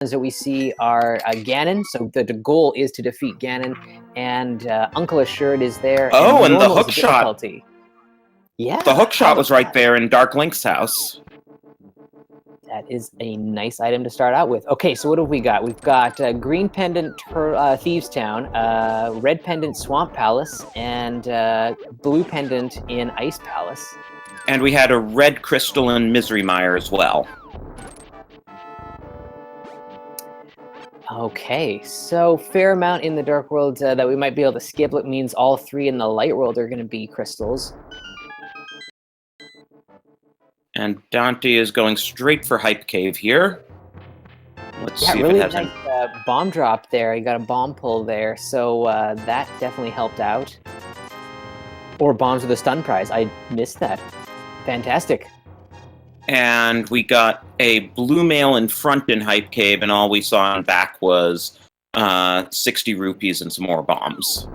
that we see are Ganon. So the goal is to defeat Ganon, and Uncle Assured is there. Oh, and the normal is hook shot. difficulty. Yeah, The hook how shot about was right that? there in Dark Link's house. That is a nice item to start out with. Okay, so what have we got? We've got green pendant Thieves Town, red pendant Swamp Palace, and blue pendant in Ice Palace. And we had a red crystal in Misery Mire as well. Okay, so fair amount in the Dark World that we might be able to skip. It means all three in the Light World are going to be crystals. And Daaanty is going straight for Hype Cave here. Let's see really if it has nice bomb drop there. You got a bomb pull there, so that definitely helped out. Or bombs with a stun prize. I missed that. Fantastic. And we got a blue mail in front in Hype Cave, and all we saw in back was 60 rupees and some more bombs.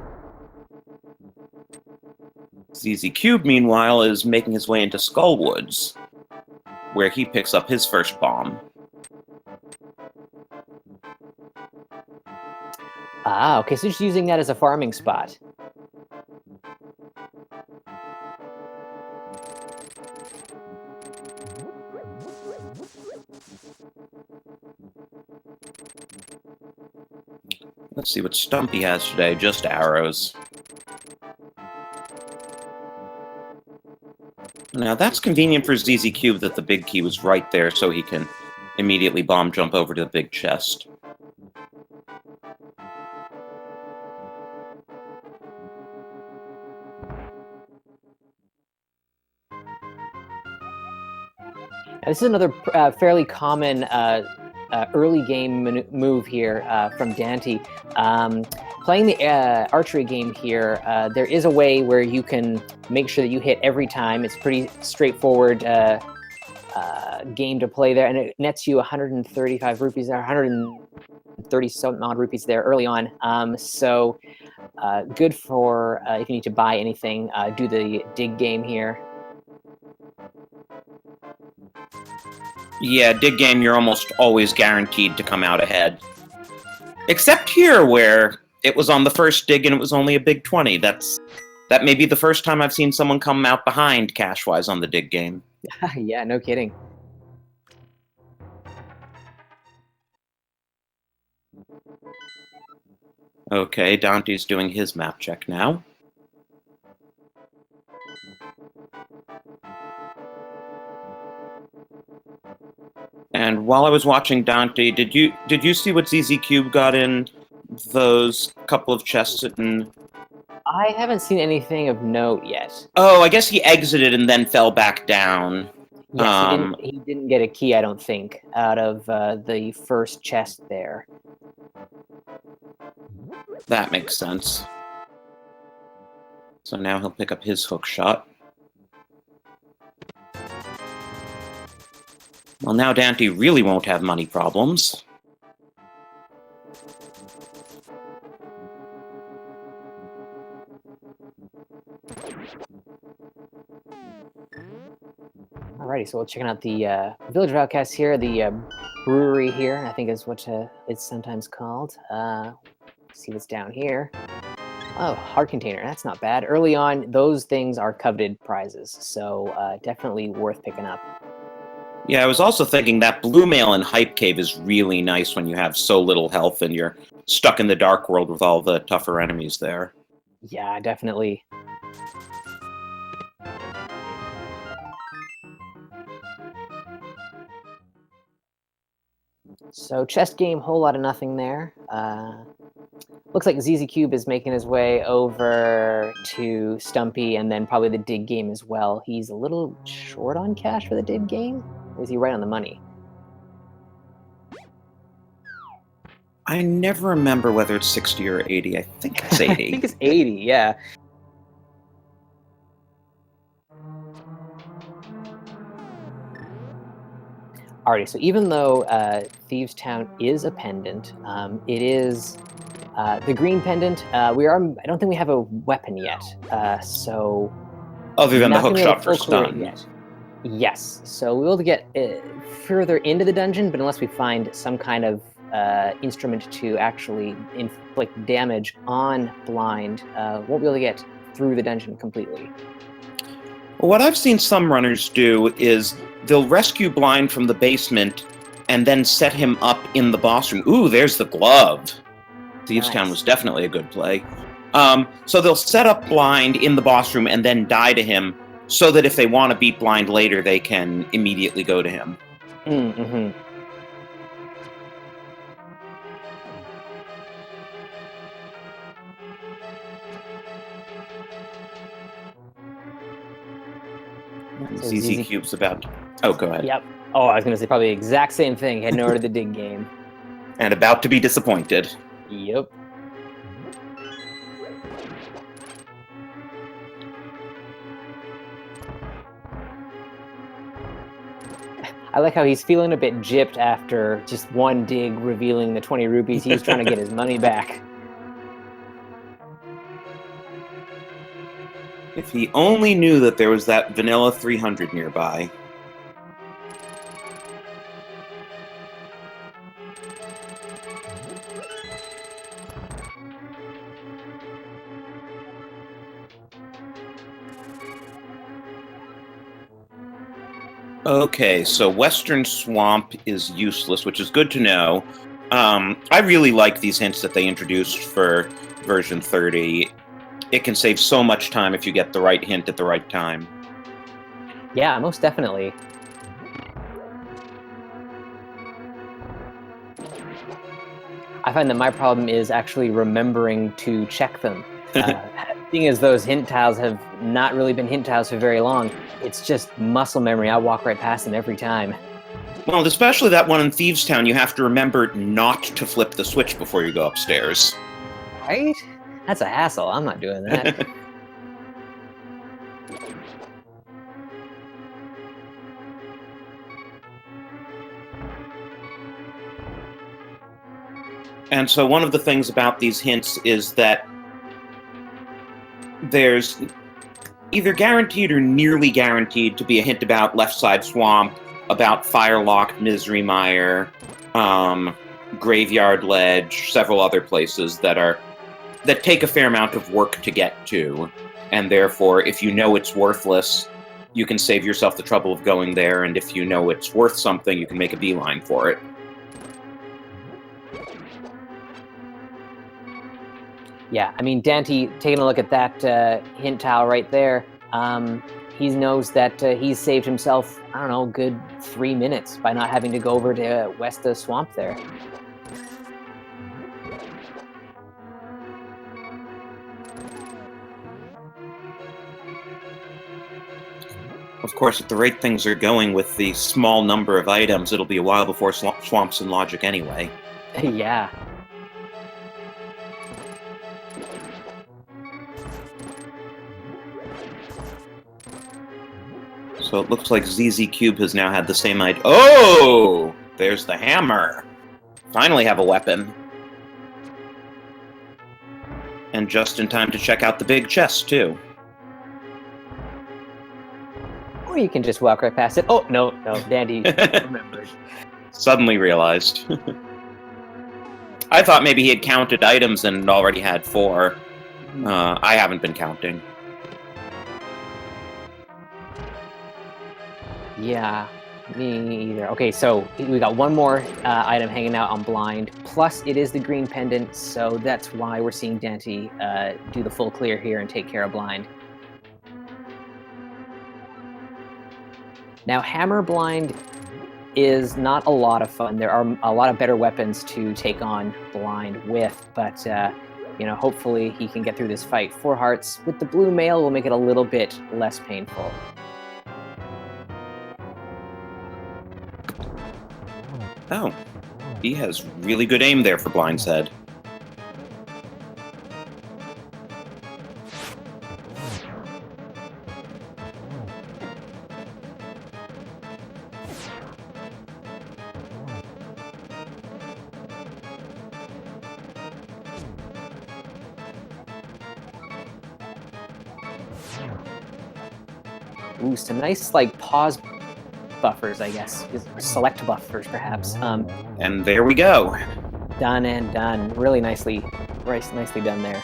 ZzCube, meanwhile, is making his way into Skullwoods, where he picks up his first bomb. Ah, okay, so just using that as a farming spot. Let's see what Stumpy has today. Just arrows. Now, that's convenient for ZzCube that the big key was right there, so he can immediately bomb jump over to the big chest. This is another fairly common early game move here from Daaanty. Playing the archery game here, there is a way where you can make sure that you hit every time. It's pretty straightforward game to play there, and it nets you 135 rupees there, 130 some odd rupees there early on. So good for if you need to buy anything, do the dig game here. Yeah, dig game, you're almost always guaranteed to come out ahead. Except here, where it was on the first dig and it was only a big 20. That may be the first time I've seen someone come out behind cash-wise on the dig game. Yeah, no kidding. Okay, Daanty's doing his map check now. And while I was watching Daaanty, did you see what ZzCube got in those couple of chests in? I haven't seen anything of note yet. Oh, I guess he exited and then fell back down. Yes, he didn't get a key, I don't think, out of the first chest there. That makes sense. So now he'll pick up his hook shot. Well, now Daaanty really won't have money problems. Alrighty, so we're checking out the Village of Outcasts here, the brewery here, I think is what it's sometimes called. See what's down here. Oh, heart container, that's not bad. Early on, those things are coveted prizes, so definitely worth picking up. Yeah, I was also thinking that blue mail in Hype Cave is really nice when you have so little health and you're stuck in the Dark World with all the tougher enemies there. Yeah, definitely. So chest game, whole lot of nothing there. Looks like ZzCube is making his way over to Stumpy and then probably the dig game as well. He's a little short on cash for the dig game. Or is he right on the money? I never remember whether it's 60 or 80. I think it's 80. I think it's 80, yeah. Alrighty, so even though Thieves Town is a pendant, it is the green pendant. I don't think we have a weapon yet, so Other than the hook shot for stun. Yet. Yes, so we'll get further into the dungeon, but unless we find some kind of instrument to actually inflict damage on Blind, won't be able to get through the dungeon completely. What I've seen some runners do is they'll rescue Blind from the basement and then set him up in the boss room. Ooh, there's the glove. Thieves' Town was definitely a good play. So they'll set up Blind in the boss room and then die to him, so that if they want to beat Blind later, they can immediately go to him. Mm-hmm. ZzCube's about... Oh, go ahead. Yep. Oh, I was going to say probably the exact same thing, heading over to the dig game. And about to be disappointed. Yep. I like how he's feeling a bit gypped after just one dig revealing the 20 rupees. He's trying to get his money back. If he only knew that there was that vanilla 300 nearby. Okay, so Western Swamp is useless, which is good to know. I really like these hints that they introduced for version 30. It can save so much time if you get the right hint at the right time. Yeah, most definitely. I find that my problem is actually remembering to check them. Seeing as those hint tiles have not really been hint tiles for very long, it's just muscle memory. I walk right past them every time. Well, especially that one in Thieves' Town, you have to remember not to flip the switch before you go upstairs. Right? That's a hassle. I'm not doing that. And so one of the things about these hints is that there's either guaranteed or nearly guaranteed to be a hint about Left Side Swamp, about Firelocked Misery Mire, Graveyard Ledge, several other places that take a fair amount of work to get to, and therefore, if you know it's worthless, you can save yourself the trouble of going there, and if you know it's worth something, you can make a beeline for it. Yeah, I mean, Daaanty, taking a look at that hint tile right there, he knows that he's saved himself, I don't know, a good 3 minutes by not having to go over to West of the Swamp there. Of course, at the rate things are going with the small number of items, it'll be a while before Swamp's in Logic anyway. Yeah. So it looks like ZzCube has now had the same idea. Oh! There's the hammer! Finally have a weapon. And just in time to check out the big chest, too. Or you can just walk right past it. Oh, no, Daaanty remembered. Suddenly realized. I thought maybe he had counted items and already had 4. I haven't been counting. Yeah, me either. Okay, so we got one more item hanging out on Blind, plus it is the green pendant, so that's why we're seeing Daaanty do the full clear here and take care of Blind. Now, Hammer Blind is not a lot of fun. There are a lot of better weapons to take on Blind with, but you know, hopefully he can get through this fight. 4 hearts with the blue mail will make it a little bit less painful. Oh, he has really good aim there for Blind's head. Ooh, some nice, like, pause buffers, I guess. Select buffers, perhaps. And there we go. Done and done. Really nicely done there.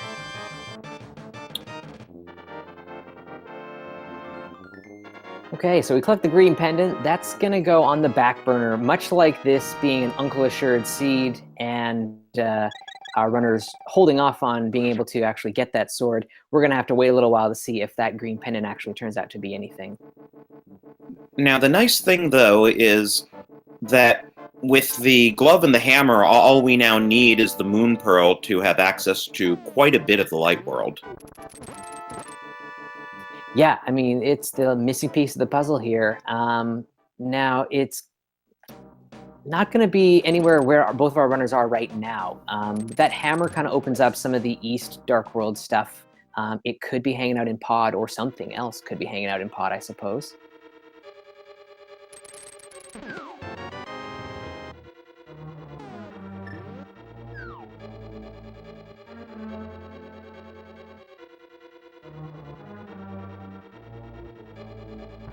Okay, so we collect the green pendant. That's going to go on the back burner, much like this being an Uncle Assured seed and our runners holding off on being able to actually get that sword. We're going to have to wait a little while to see if that green pendant actually turns out to be anything. Now, the nice thing, though, is that with the glove and the hammer, all we now need is the moon pearl to have access to quite a bit of the light world. Yeah, I mean, it's the missing piece of the puzzle here. Now, it's not going to be anywhere where both of our runners are right now. That hammer kind of opens up some of the East Dark World stuff. It could be hanging out in Pod, or something else could be hanging out in Pod, I suppose.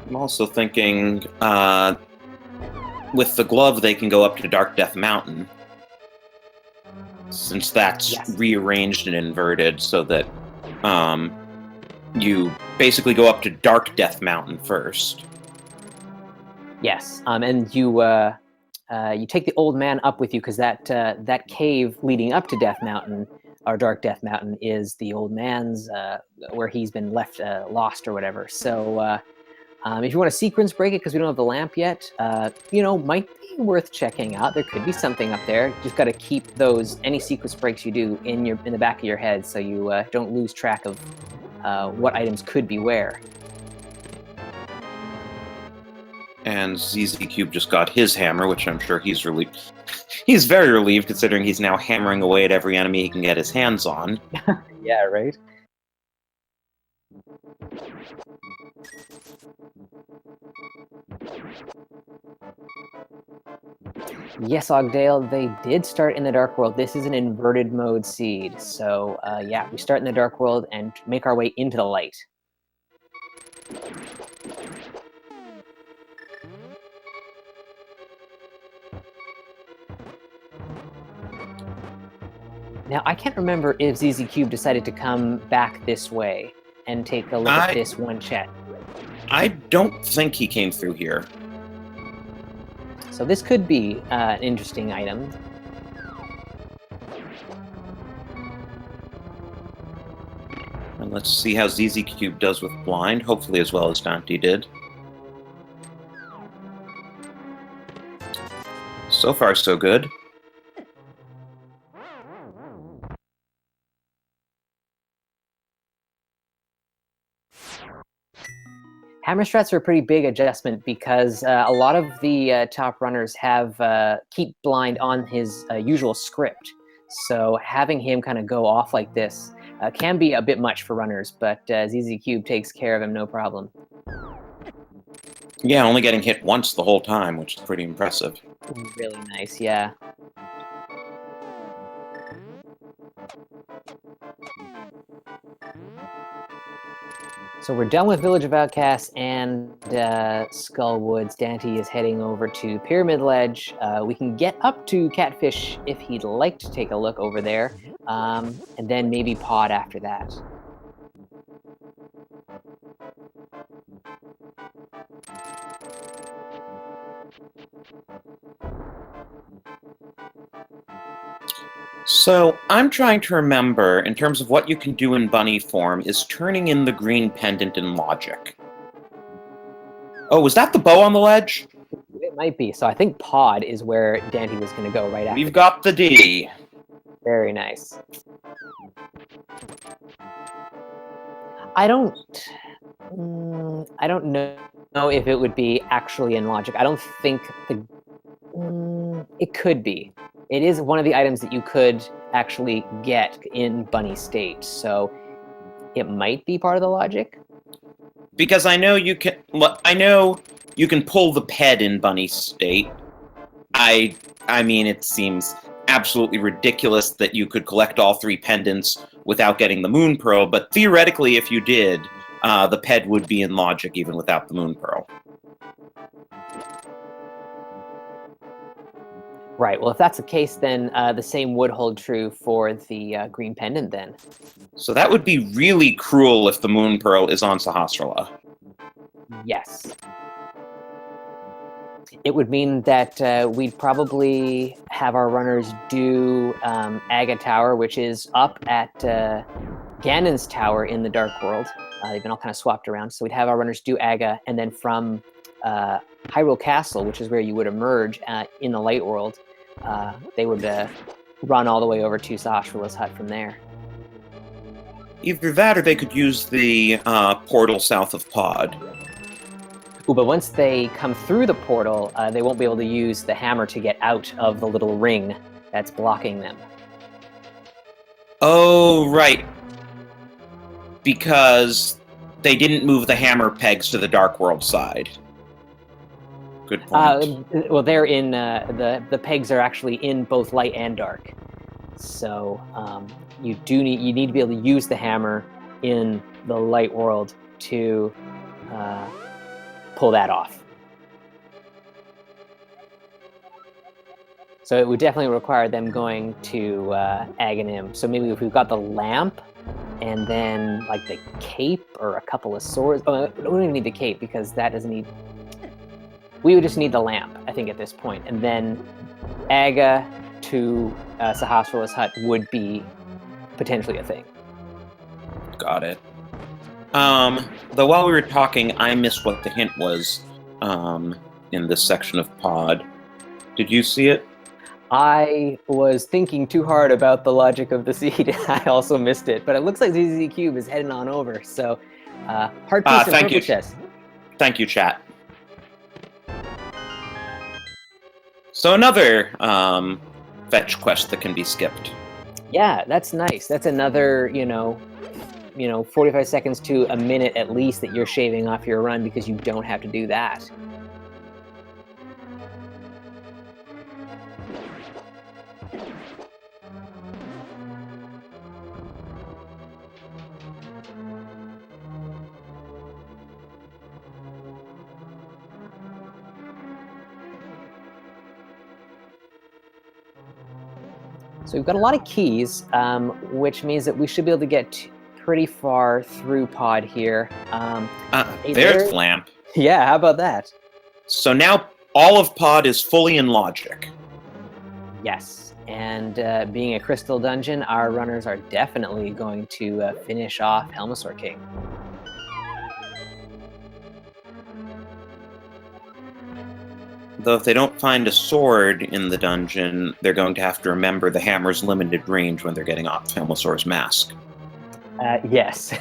I'm also thinking, with the glove, they can go up to Dark Death Mountain, since that's rearranged and inverted so that you basically go up to Dark Death Mountain first. Yes, and you take the old man up with you, because that cave leading up to Death Mountain, or Dark Death Mountain, is the old man's where he's been left lost or whatever. So if you want to sequence break it, because we don't have the lamp yet, might be worth checking out. There could be something up there. Just got to keep any sequence breaks you do in the back of your head, so you don't lose track of what items could be where. And ZzCube just got his hammer, which I'm sure he's relieved. He's very relieved, considering he's now hammering away at every enemy he can get his hands on. Yeah, right? Yes, Ogdale, they did start in the Dark World. This is an inverted mode seed. So, yeah, we start in the Dark World and make our way into the light. Now, I can't remember if ZzCube decided to come back this way and take a look at this one chat. I don't think he came through here. So this could be an interesting item. And let's see how ZzCube does with blind, hopefully as well as Daaanty did. So far, so good. Hammer strats are a pretty big adjustment, because a lot of the top runners have keep blind on his usual script. So having him kind of go off like this can be a bit much for runners, but ZzCube takes care of him no problem. Yeah, only getting hit once the whole time, which is pretty impressive. Really nice, yeah. So we're done with Village of Outcasts and Skullwoods. Daaanty is heading over to Pyramid Ledge. We can get up to Catfish if he'd like to take a look over there, and then maybe Pod after that. So, I'm trying to remember, in terms of what you can do in bunny form, is turning in the green pendant in logic. Oh, was that the bow on the ledge? It might be. So I think Pod is where Daaanty was going to go right after. We've got the D. Very nice. I don't know if it would be actually in logic. I don't think it could be. It is one of the items that you could actually get in bunny state, so it might be part of the logic. Because I know you can. Well, I know you can pull the ped in bunny state. I mean, it seems absolutely ridiculous that you could collect all 3 pendants without getting the moon pearl. But theoretically, if you did, the ped would be in logic even without the moon pearl. Right. Well, if that's the case, then the same would hold true for the green pendant then. So that would be really cruel if the Moon Pearl is on Sahasrara. Yes. It would mean that we'd probably have our runners do Aga Tower, which is up at Ganon's Tower in the Dark World. They've been all kind of swapped around. So we'd have our runners do Aga, and then from Hyrule Castle, which is where you would emerge in the Light World, they would run all the way over to Sahasrara's hut from there. Either that, or they could use the portal south of Pod. Ooh, but once they come through the portal, they won't be able to use the hammer to get out of the little ring that's blocking them. Oh, right. Because they didn't move the hammer pegs to the Dark World side. Good point. Well, they're in the pegs are actually in both light and dark, so you need to be able to use the hammer in the Light World to pull that off. So it would definitely require them going to Aghanim. So maybe if we've got the lamp, and then like the cape or a couple of swords. Oh, we don't even need the cape because that doesn't need. We would just need the lamp, I think, at this point, and then Aga to Sahasrara's hut would be potentially a thing. Got it. Though while we were talking, I missed what the hint was in this section of Pod. Did you see it? I was thinking too hard about the logic of the seed. I also missed it, but it looks like ZzCube is heading on over. So, hard piece and purple chest. Thank you, chat. So another fetch quest that can be skipped. Yeah, that's nice. That's another, 45 seconds to a minute at least that you're shaving off your run because you don't have to do that. So we've got a lot of keys, which means that we should be able to get pretty far through Pod here. There's Lamp. Yeah, how about that? So now all of Pod is fully in logic. Yes, and being a crystal dungeon, our runners are definitely going to finish off Helmasaur King. Though if they don't find a sword in the dungeon, they're going to have to remember the hammer's limited range when they're getting off Helmasaur's mask. Yes.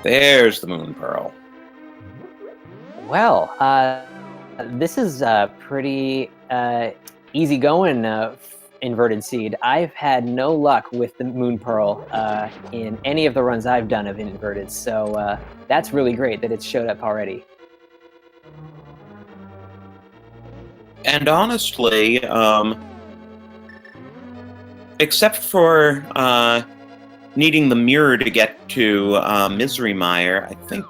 There's the Moon Pearl. Well, this is pretty easy going, Inverted Seed. I've had no luck with the Moon Pearl in any of the runs I've done of Inverted, so that's really great that it's showed up already. And honestly, except for needing the mirror to get to Misery Mire, I think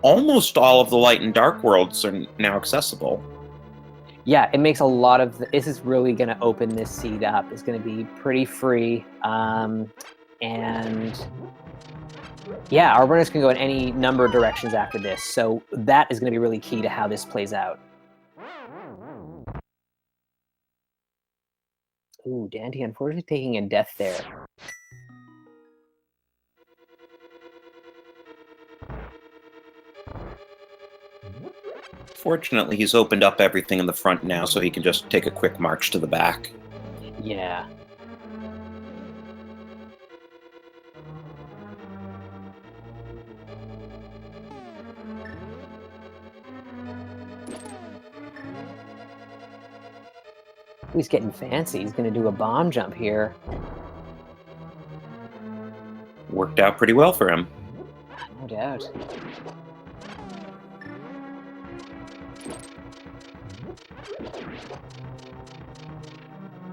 almost all of the Light and Dark worlds are now accessible. Yeah, it makes a lot of... This is really going to open this seed up. It's going to be pretty free. And yeah, our runners can go in any number of directions after this. So that is going to be really key to how this plays out. Ooh, Daaanty unfortunately taking a death there. Fortunately, he's opened up everything in the front now, so he can just take a quick march to the back. Yeah. He's getting fancy. He's going to do a bomb jump here. Worked out pretty well for him. No doubt.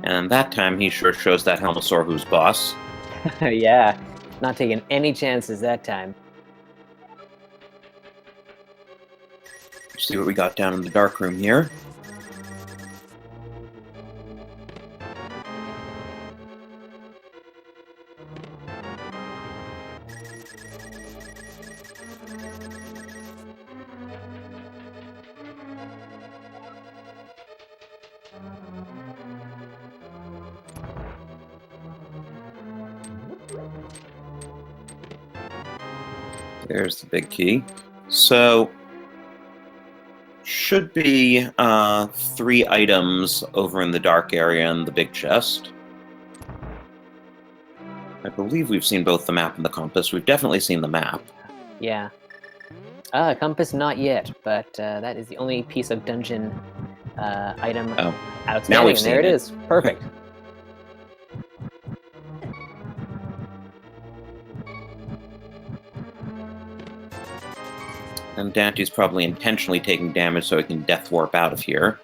And that time he sure shows that Helmasaur who's boss. Yeah. Not taking any chances that time. See what we got down in the dark room here. There's the big key. So, should be 3 items over in the dark area in the big chest. I believe we've seen both the map and the compass. We've definitely seen the map. Yeah. Compass not yet, but that is the only piece of dungeon item outstanding. Now we've and there seen it it. is. Perfect. And Daaanty's probably intentionally taking damage so he can death warp out of here.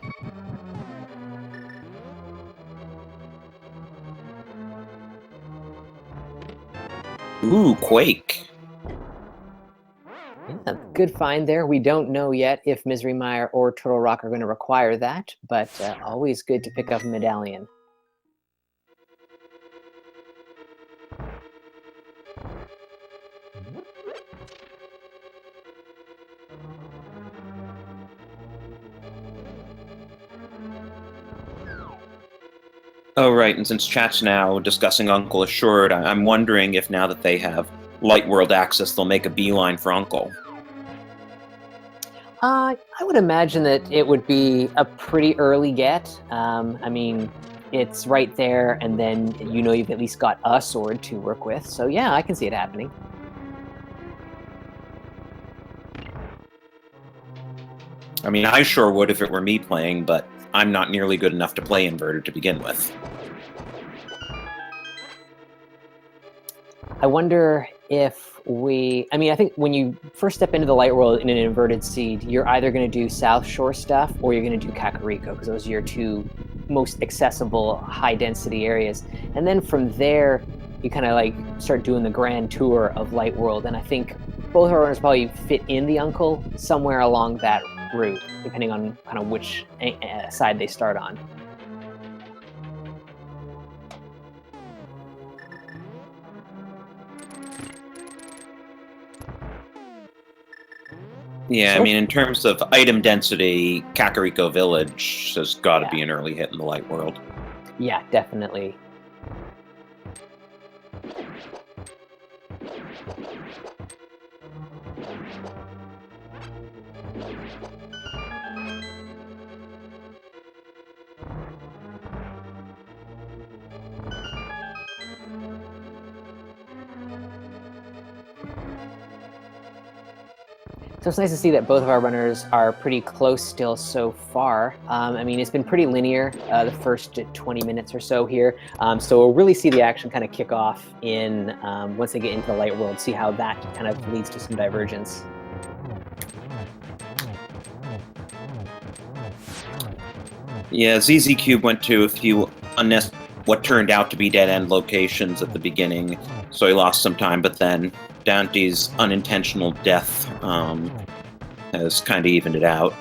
Ooh, Quake. Yeah, good find there. We don't know yet if Misery Mire or Turtle Rock are going to require that, but always good to pick up a Medallion. Oh, right, and since chat's now discussing Uncle Assured, I'm wondering if now that they have Light World access, they'll make a beeline for Uncle. I would imagine that it would be a pretty early get. I mean, it's right there, and then you've at least got a sword to work with. So yeah, I can see it happening. I mean, I sure would if it were me playing, but I'm not nearly good enough to play Inverted to begin with. I wonder if I mean, I think when you first step into the light world in an inverted seed, you're either going to do South Shore stuff or you're going to do Kakariko, because those are your 2 most accessible, high-density areas. And then from there, you kind of like start doing the grand tour of light world. And I think both our runners probably fit in the Uncle somewhere along that route, depending on kind of which side they start on. Yeah, So- I mean, in terms of item density, Kakariko Village has got to Yeah. be an early hit in the Light World. Yeah, definitely. So it's nice to see that both of our runners are pretty close still so far. I mean, it's been pretty linear the first 20 minutes or so here. So we'll really see the action kind of kick off in once they get into the light world, see how that kind of leads to some divergence. Yeah, ZzCube went to a few what turned out to be dead-end locations at the beginning, so he lost some time, but then Daaanty's unintentional death has kind of evened it out.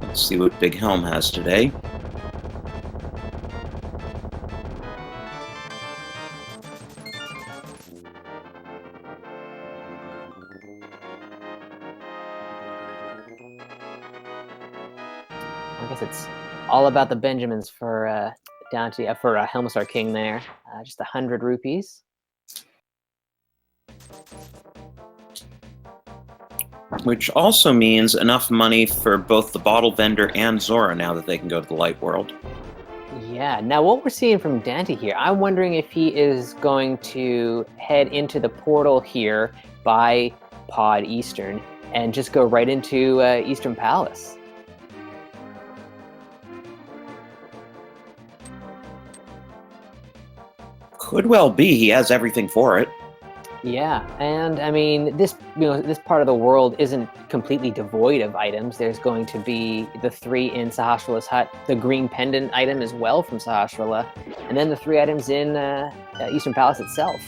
Let's see what Big Helm has today. I guess it's all about the Benjamins for Daaanty, for Helmstar King there. Just 100 rupees. Which also means enough money for both the bottle vendor and Zora now that they can go to the light world. Yeah, now what we're seeing from Daaanty here, I'm wondering if he is going to head into the portal here by Pod Eastern and just go right into Eastern Palace. Could well be. He has everything for it. Yeah, and I mean this this part of the world isn't completely devoid of items. There's going to be the 3 in Sahasrah's hut, the green pendant item as well from Sahasrah, and then the 3 items in Eastern Palace itself.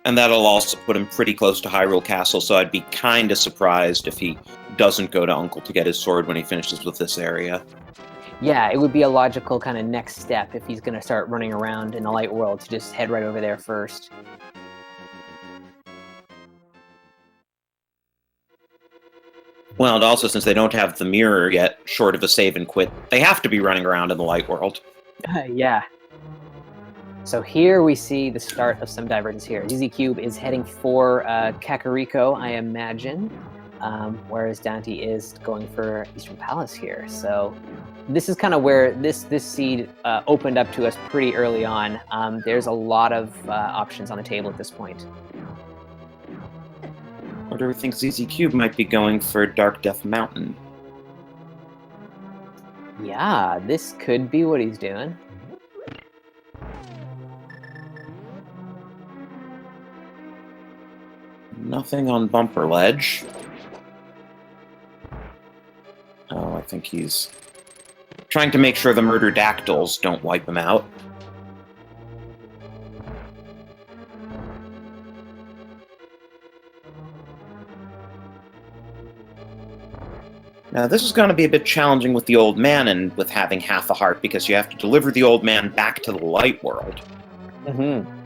And that'll also put him pretty close to Hyrule Castle, so I'd be kind of surprised if he doesn't go to Uncle to get his sword when he finishes with this area. Yeah, it would be a logical kind of next step if he's going to start running around in the light world to just head right over there first. Well, and also since they don't have the mirror yet, short of a save and quit, they have to be running around in the light world. Yeah. So here we see the start of some divergence here. ZzCube is heading for Kakariko, I imagine, whereas Daaanty is going for Eastern Palace here. So this is kind of where this seed opened up to us pretty early on. There's a lot of options on the table at this point. Or do we think ZzCube might be going for Dark Death Mountain? Yeah, this could be what he's doing. Nothing on Bumper Ledge. Oh, I think he's trying to make sure the murder dactyls don't wipe him out. Now, this is going to be a bit challenging with the old man and with having half a heart, because you have to deliver the old man back to the light world. Mm-hmm.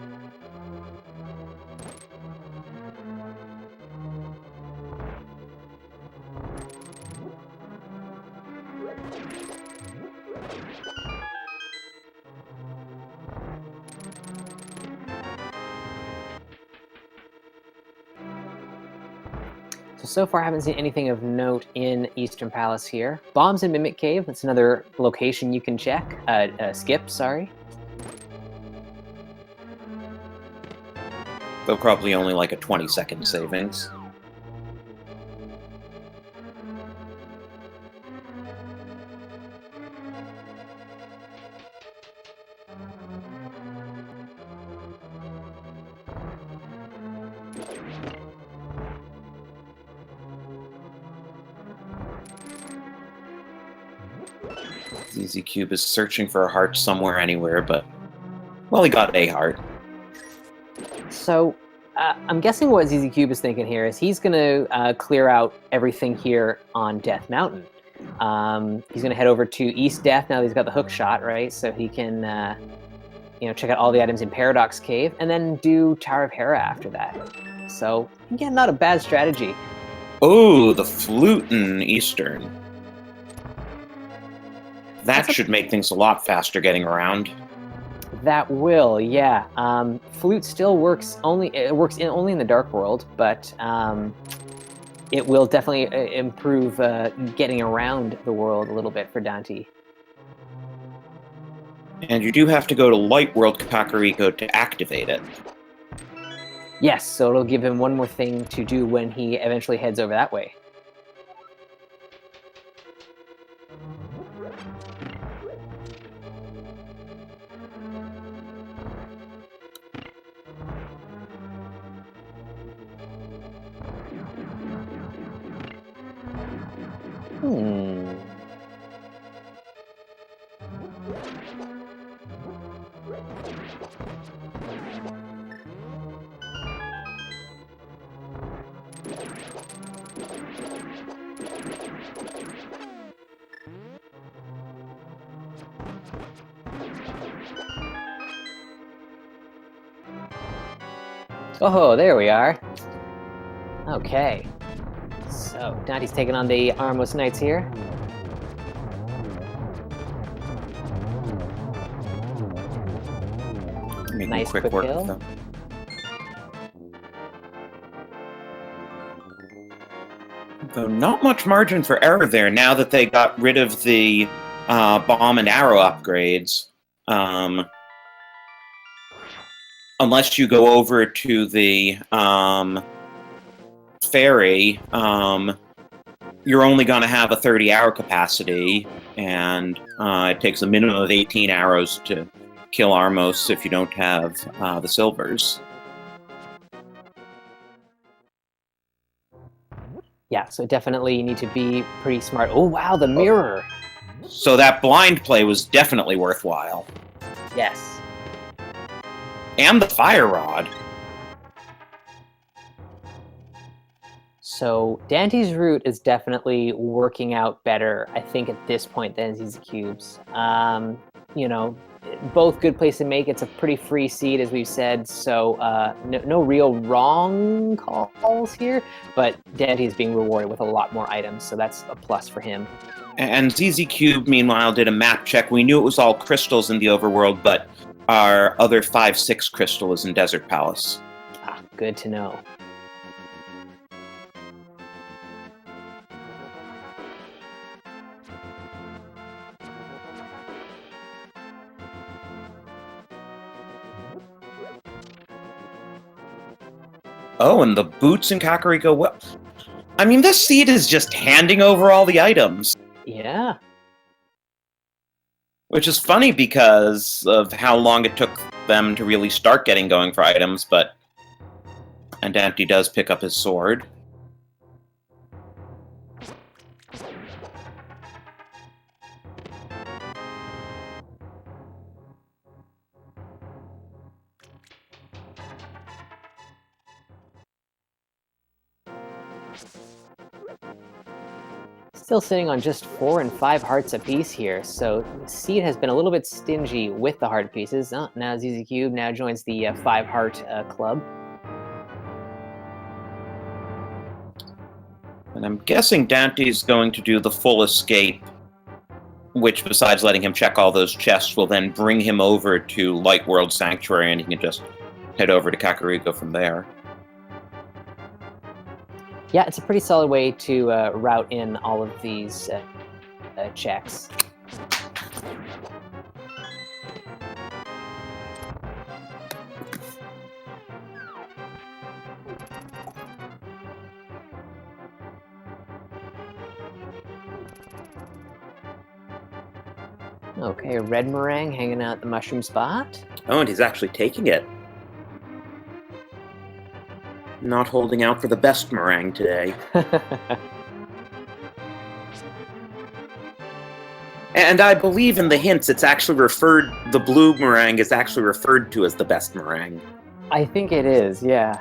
So far, I haven't seen anything of note in Eastern Palace here. Bombs in Mimic Cave, that's another location you can check. Skip, sorry. Though probably only like a 20-second savings. ZzCube is searching for a heart somewhere, anywhere, but, well, he got a heart. So I'm guessing what ZzCube is thinking here is he's going to clear out everything here on Death Mountain. He's going to head over to East Death now that he's got the hook shot, right? So he can, check out all the items in Paradox Cave, and then do Tower of Hera after that. So, again, not a bad strategy. Oh, the flute in Eastern. That should make things a lot faster getting around. That will, yeah. Flute still works only in the Dark World, but it will definitely improve getting around the world a little bit for Daaanty. And you do have to go to Light World Kakariko to activate it. Yes, so it'll give him one more thing to do when he eventually heads over that way. Oh, there we are. Okay. So, Daanty's taking on the Armless Knights here. Nice quick work with them. Though not much margin for error there now that they got rid of the bomb and arrow upgrades. Unless you go over to the fairy, you're only going to have a 30-hour capacity, and it takes a minimum of 18 arrows to kill Armos if you don't have the silvers. Yeah, so definitely you need to be pretty smart. Oh, wow, the mirror! So that blind play was definitely worthwhile. Yes. And the fire rod. So Dante's route is definitely working out better, I think, at this point than ZzCube's. You know, both good place to make. It's a pretty free seed, as we've said, so no real wrong calls here, but Dante is being rewarded with a lot more items, so that's a plus for him. And ZzCube, meanwhile, did a map check. We knew it was all crystals in the overworld, but our other 5/6 crystal is in Desert Palace. Ah, good to know. Oh, and the boots in Kakariko. Well, I mean, this seed is just handing over all the items. Yeah. Which is funny because of how long it took them to really start getting going for items, but... And Daaanty does pick up his sword. Still sitting on just 4 and 5 hearts apiece here, so Seed has been a little bit stingy with the heart pieces. Oh, now ZzCube now joins the 5 heart club. And I'm guessing Dante's going to do the full escape, which, besides letting him check all those chests, will then bring him over to Light World Sanctuary, and he can just head over to Kakariko from there. Yeah, it's a pretty solid way to route in all of these checks. Okay, Red Meringue hanging out at the mushroom spot. Oh, and he's actually taking it. Not holding out for the best meringue today. And I believe in the hints, it's actually the blue meringue is actually referred to as the best meringue. I think it is, yeah.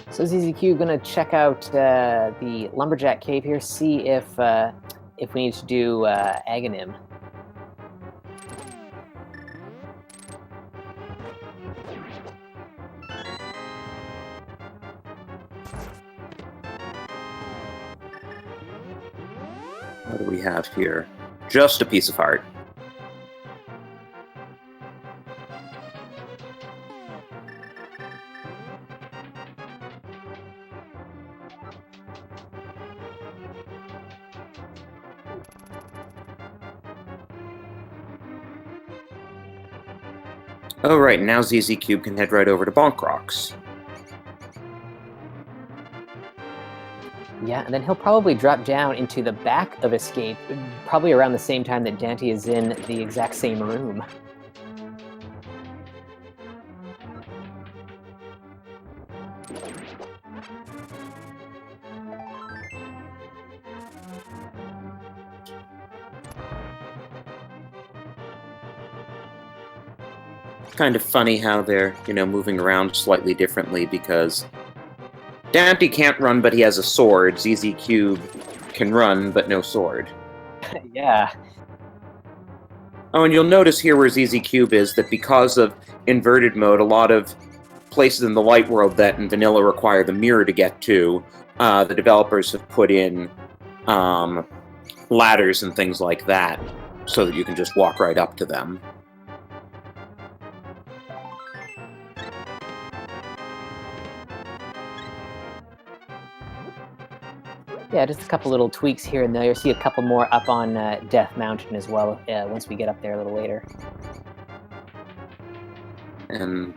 So ZzCube gonna check out the Lumberjack Cave here, see if we need to do Aghanim. What do we have here? Just a piece of heart. Oh, right, now ZzCube can head right over to Bonk Rocks. Yeah, and then he'll probably drop down into the back of Escape, probably around the same time that Daaanty is in the exact same room. Kind of funny how they're, moving around slightly differently, because Daaanty can't run, but he has a sword. ZzCube can run, but no sword. Yeah. Oh, and you'll notice here where ZzCube is that because of inverted mode, a lot of places in the light world that in vanilla require the mirror to get to, the developers have put in ladders and things like that, so that you can just walk right up to them. Yeah, just a couple little tweaks here and there. You'll see a couple more up on Death Mountain as well once we get up there a little later. And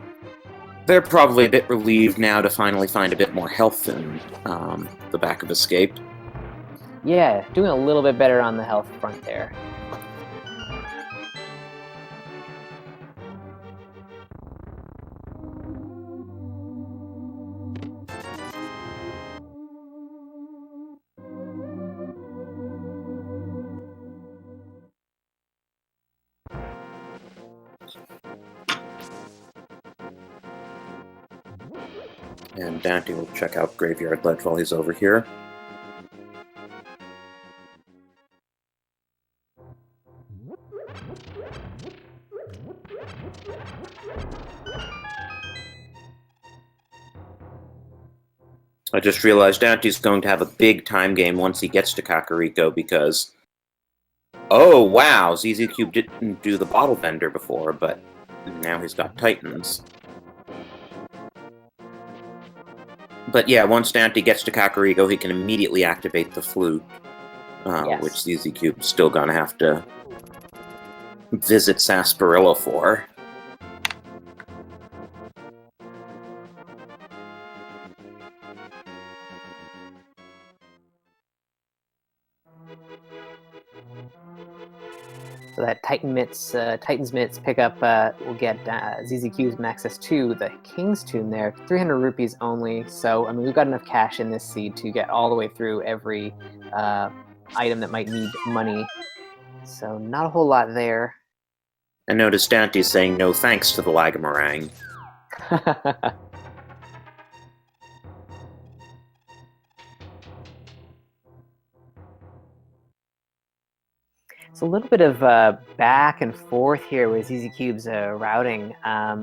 they're probably a bit relieved now to finally find a bit more health in the back of Escape. Yeah, doing a little bit better on the health front there. And Daaanty will check out Graveyard Ledge while he's over here. I just realized Daanty's going to have a big time game once he gets to Kakariko because... Oh, wow! ZzCube didn't do the Bottle Bender before, but now he's got Titans. But yeah, once Daaanty gets to Kakariko, he can immediately activate the flute, Yes. which ZzCube's still gonna have to visit Sarsaparilla for. So that Titan's Mitts pickup will get ZzCube's access to the King's Tomb there. 300 rupees only. So, I mean, we've got enough cash in this seed to get all the way through every item that might need money. So, not a whole lot there. And notice Daanty's saying no thanks to the Lagamarang. It's a little bit of back and forth here with ZzCube's routing. A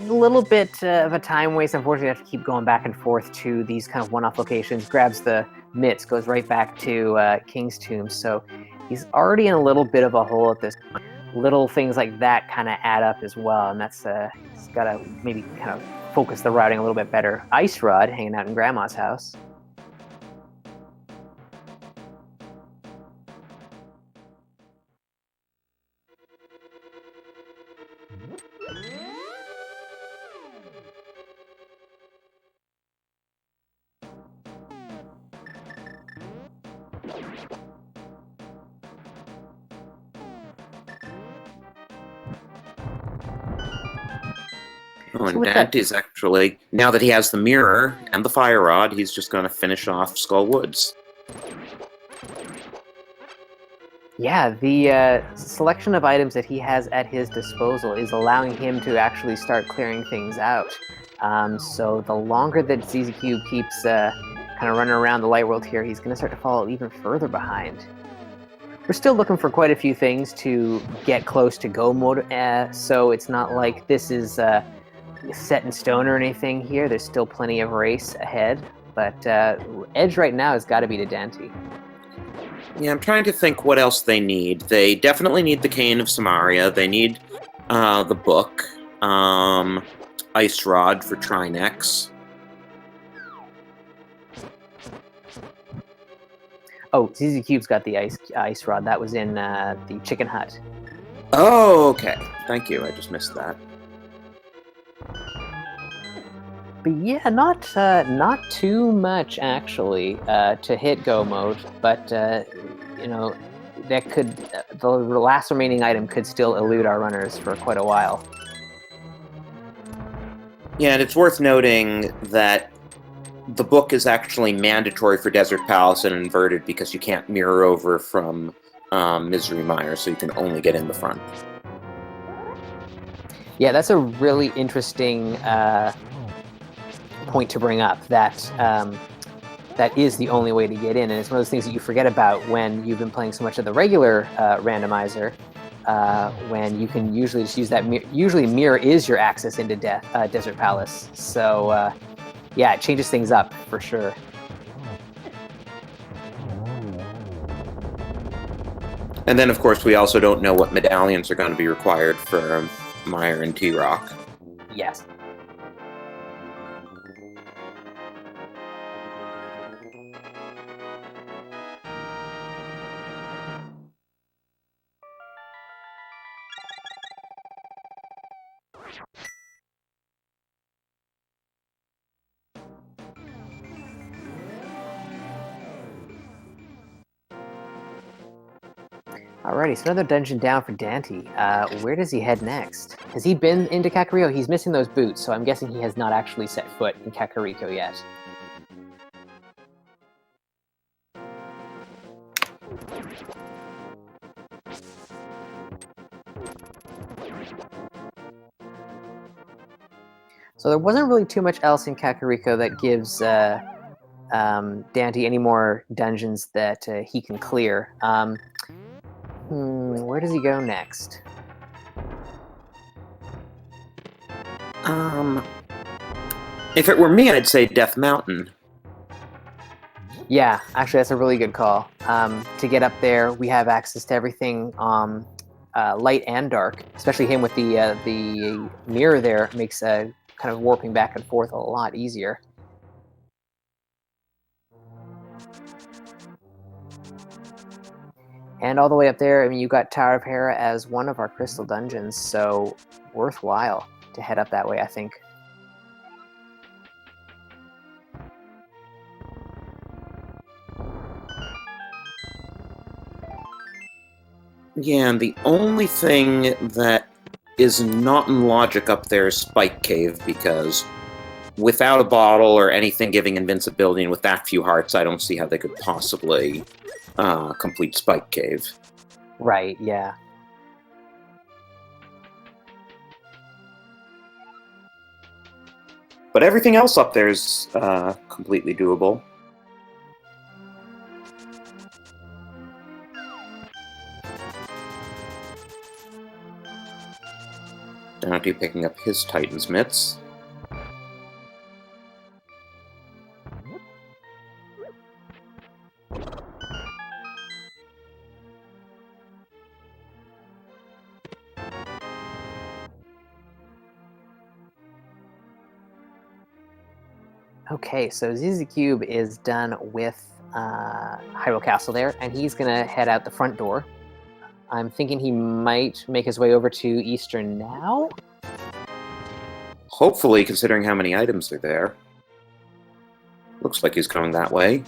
little bit of a time waste. Unfortunately, I have to keep going back and forth to these kind of one-off locations. Grabs the mitts, goes right back to King's Tomb. So he's already in a little bit of a hole at this point. Little things like that kind of add up as well, and that's he's got to maybe kind of focus the routing a little bit better. Ice Rod hanging out in Grandma's house. Oh, and Daanty's actually, now that he has the mirror and the fire rod, he's just going to finish off Skull Woods. Yeah, the selection of items that he has at his disposal is allowing him to actually start clearing things out. So the longer that ZzCube keeps kind of running around the light world here, he's going to start to fall even further behind. We're still looking for quite a few things to get close to go mode, so it's not like this is set in stone or anything here. There's still plenty of race ahead, but edge right now has got to be to Daaanty. Yeah, I'm trying to think what else they need. They definitely need the Cane of Samaria. They need the book, Ice Rod for Trinex. Oh, ZzCube's got the ice rod. That was in the Chicken Hut. Oh, okay. Thank you. I just missed that. But yeah, not too much actually to hit go mode. But you know, that could the last remaining item could still elude our runners for quite a while. Yeah, and it's worth noting that the book is actually mandatory for Desert Palace and inverted because you can't mirror over from Misery Mire, so you can only get in the front. Yeah, that's a really interesting point to bring up. That that is the only way to get in, and it's one of those things that you forget about when you've been playing so much of the regular randomizer. When you can usually just use that. Usually, mirror is your access into Desert Palace. So. Yeah, it changes things up, for sure. And then, of course, we also don't know what medallions are going to be required for Mire and T-Rock. Alrighty, so another dungeon down for Daaanty. Where does he head next? Has he been into Kakariko? He's missing those boots, so I'm guessing he has not actually set foot in Kakariko yet. So there wasn't really too much else in Kakariko that gives Daaanty any more dungeons that he can clear. Where does he go next? If it were me, I'd say Death Mountain. Yeah, actually, that's a really good call. To get up there, we have access to everything, light and dark. Especially him with the mirror there makes kind of warping back and forth a lot easier. And all the way up there, I mean, you got Tower of Hera as one of our crystal dungeons, so worthwhile to head up that way, I think. Yeah, and the only thing that is not in logic up there is Spike Cave, because without a bottle or anything giving invincibility, and with that few hearts, I don't see how they could possibly complete Spike Cave. Right, yeah. But everything else up there is completely doable. Daaanty picking up his Titan's Mitts. Okay, so ZzCube is done with Hyrule Castle there, and he's gonna head out the front door. I'm thinking he might make his way over to Eastern now. Hopefully, considering how many items are there. Looks like he's going that way.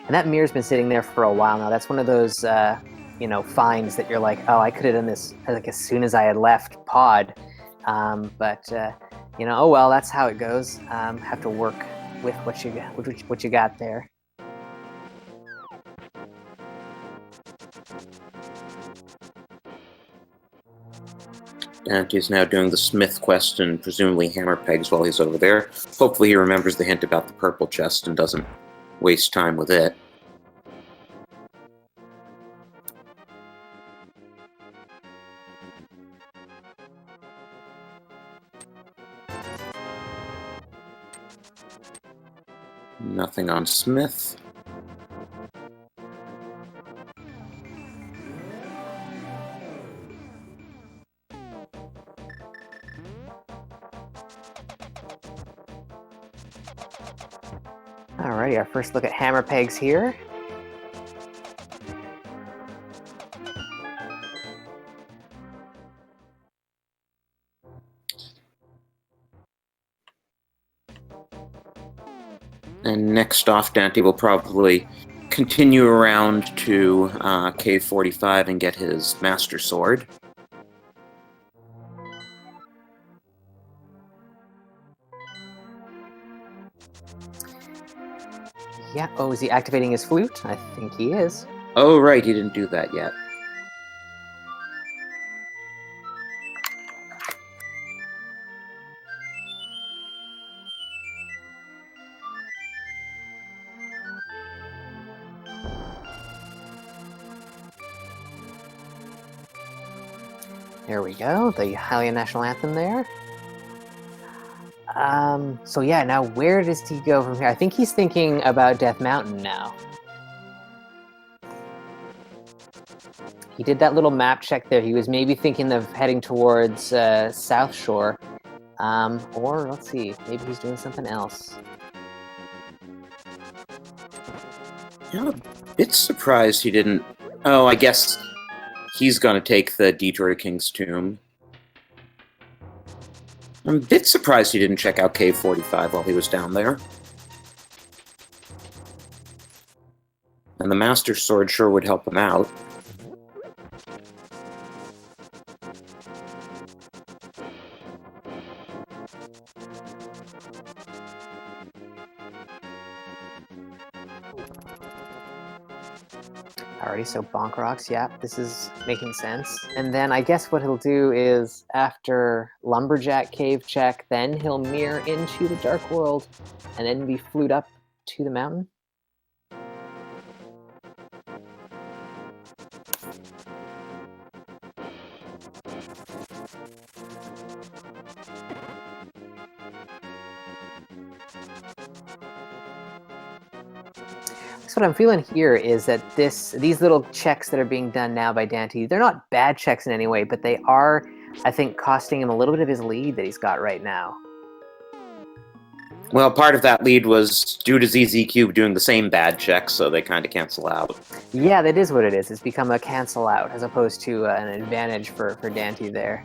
And that mirror's been sitting there for a while now. That's one of those, finds that you're like, oh, I could have done this like as soon as I had left Pod. Oh well, that's how it goes. Have to work with what you got there. Daaanty's now doing the Smith quest and presumably hammer pegs while he's over there. Hopefully he remembers the hint about the purple chest and doesn't waste time with it. Nothing on Smith. Alrighty, our first look at hammer pegs here. And next off, Daaanty will probably continue around to Cave 45 and get his Master Sword. Yeah, oh, is he activating his flute? I think he is. Oh, right, he didn't do that yet. There we go, the Hylian National Anthem there. So yeah, now where does he go from here? I think he's thinking about Death Mountain now. He did that little map check there. He was maybe thinking of heading towards South Shore. Or, let's see, maybe he's doing something else. I'm a bit surprised he didn't... Oh, I guess he's gonna take the detour to King's Tomb. I'm a bit surprised he didn't check out Cave 45 while he was down there. And the Master Sword sure would help him out. Alrighty, so Bonk Rocks, yeah, this is making sense. And then I guess what he'll do is, after Lumberjack Cave check, then he'll mirror into the Dark World, and then be flued up to the mountain. So what I'm feeling here is that these little checks that are being done now by Daaanty, they're not bad checks in any way, but they are, I think, costing him a little bit of his lead that he's got right now. Well, part of that lead was due to ZzCube doing the same bad checks, so they kind of cancel out. Yeah, that is what it is. It's become a cancel out as opposed to an advantage for Daaanty there.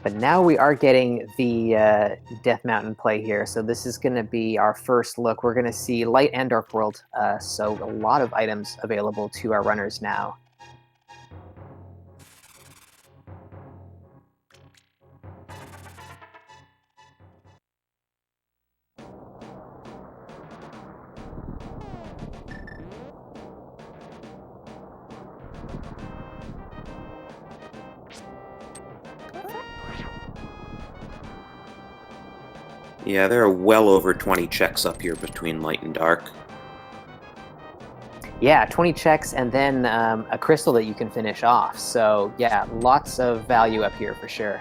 But now we are getting the Death Mountain play here, so this is going to be our first look. We're going to see Light and Dark World, so a lot of items available to our runners now. Yeah, there are well over 20 checks up here between Light and Dark. Yeah, 20 checks and then a crystal that you can finish off. So yeah, lots of value up here for sure.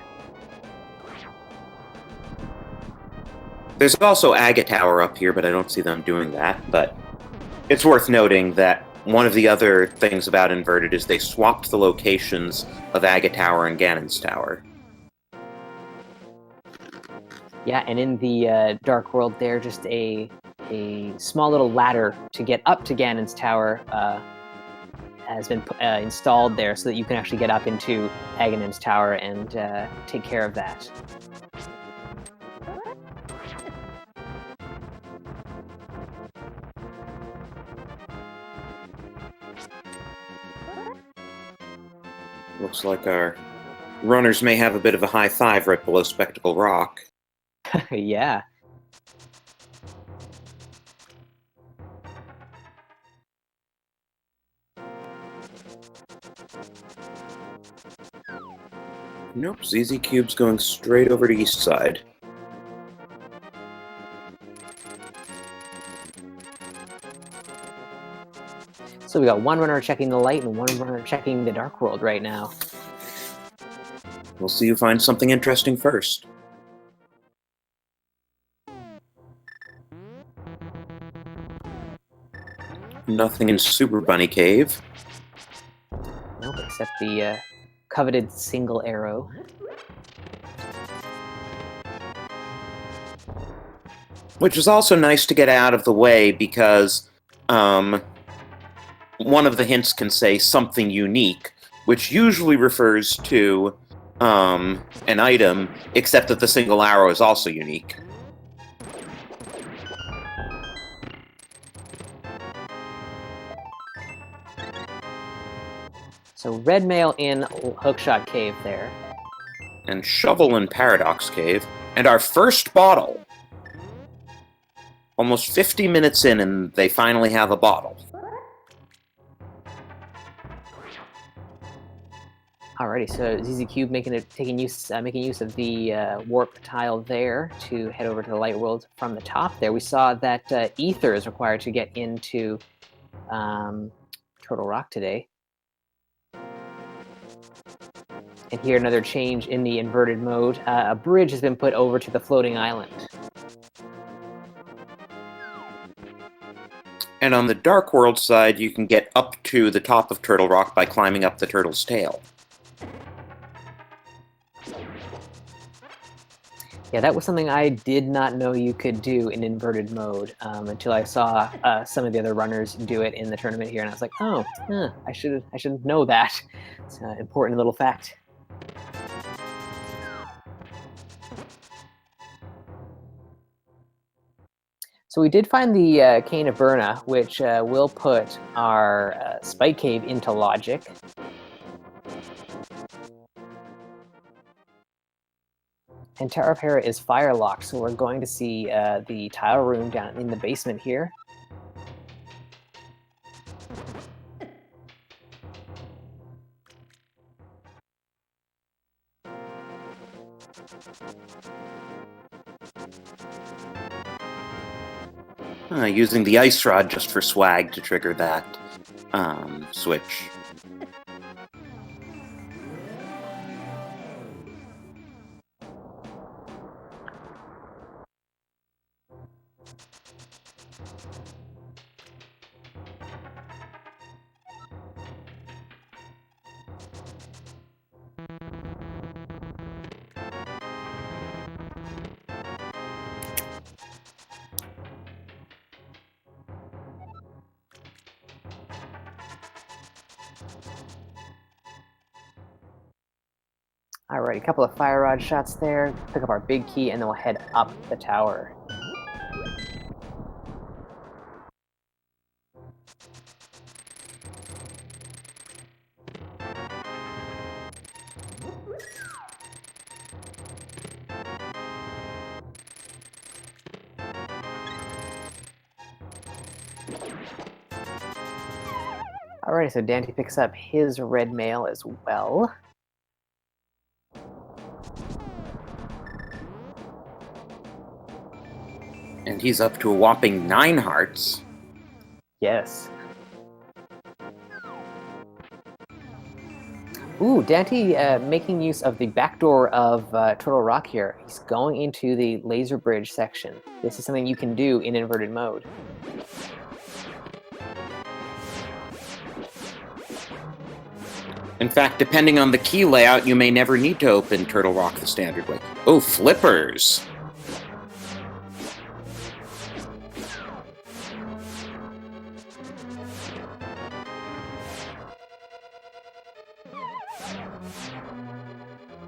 There's also Agate Tower up here, but I don't see them doing that. But it's worth noting that one of the other things about Inverted is they swapped the locations of Agate Tower and Ganon's Tower. Yeah, and in the Dark World there, just a small little ladder to get up to Ganon's Tower has been installed there so that you can actually get up into Aghanims Tower and take care of that. Looks like our runners may have a bit of a high five right below Spectacle Rock. Yeah. Nope, ZzCube's going straight over to East Side. So we got one runner checking the Light and one runner checking the Dark World right now. We'll see who finds something interesting first. Nothing in Super Bunny Cave. Nope, except the coveted single arrow. Which is also nice to get out of the way because one of the hints can say something unique, which usually refers to an item, except that the single arrow is also unique. So red mail in Hookshot Cave there. And shovel in Paradox Cave. And our first bottle. Almost 50 minutes in and they finally have a bottle. Alrighty, so ZzCube making use of the warp tile there to head over to the Light World from the top there. We saw that ether is required to get into Turtle Rock today. And here another change in the inverted mode. A bridge has been put over to the floating island. And on the Dark World side, you can get up to the top of Turtle Rock by climbing up the turtle's tail. Yeah, that was something I did not know you could do in inverted mode until I saw some of the other runners do it in the tournament here, and I was like, oh, I should know that. It's an important little fact. So we did find the Cane of Burna, which will put our Spike Cave into logic. And Tower of Hera is fire locked, so we're going to see the tile room down in the basement here. Using the ice rod just for swag to trigger that switch. Alright, a couple of fire rod shots there. Pick up our big key, and then we'll head up the tower. Alrighty, so Daaanty picks up his red mail as well. And he's up to a whopping 9 hearts. Yes. Ooh, Daaanty making use of the back door of Turtle Rock here. He's going into the laser bridge section. This is something you can do in inverted mode. In fact, depending on the key layout, you may never need to open Turtle Rock the standard way. Oh, flippers!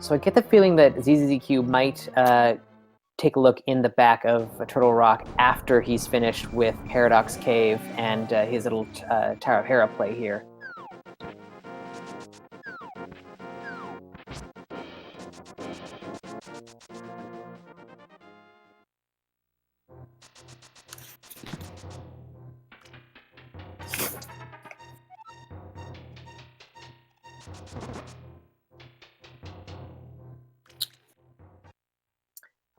So I get the feeling that ZzZCube might take a look in the back of Turtle Rock after he's finished with Paradox Cave and his little Tower of Hera play here.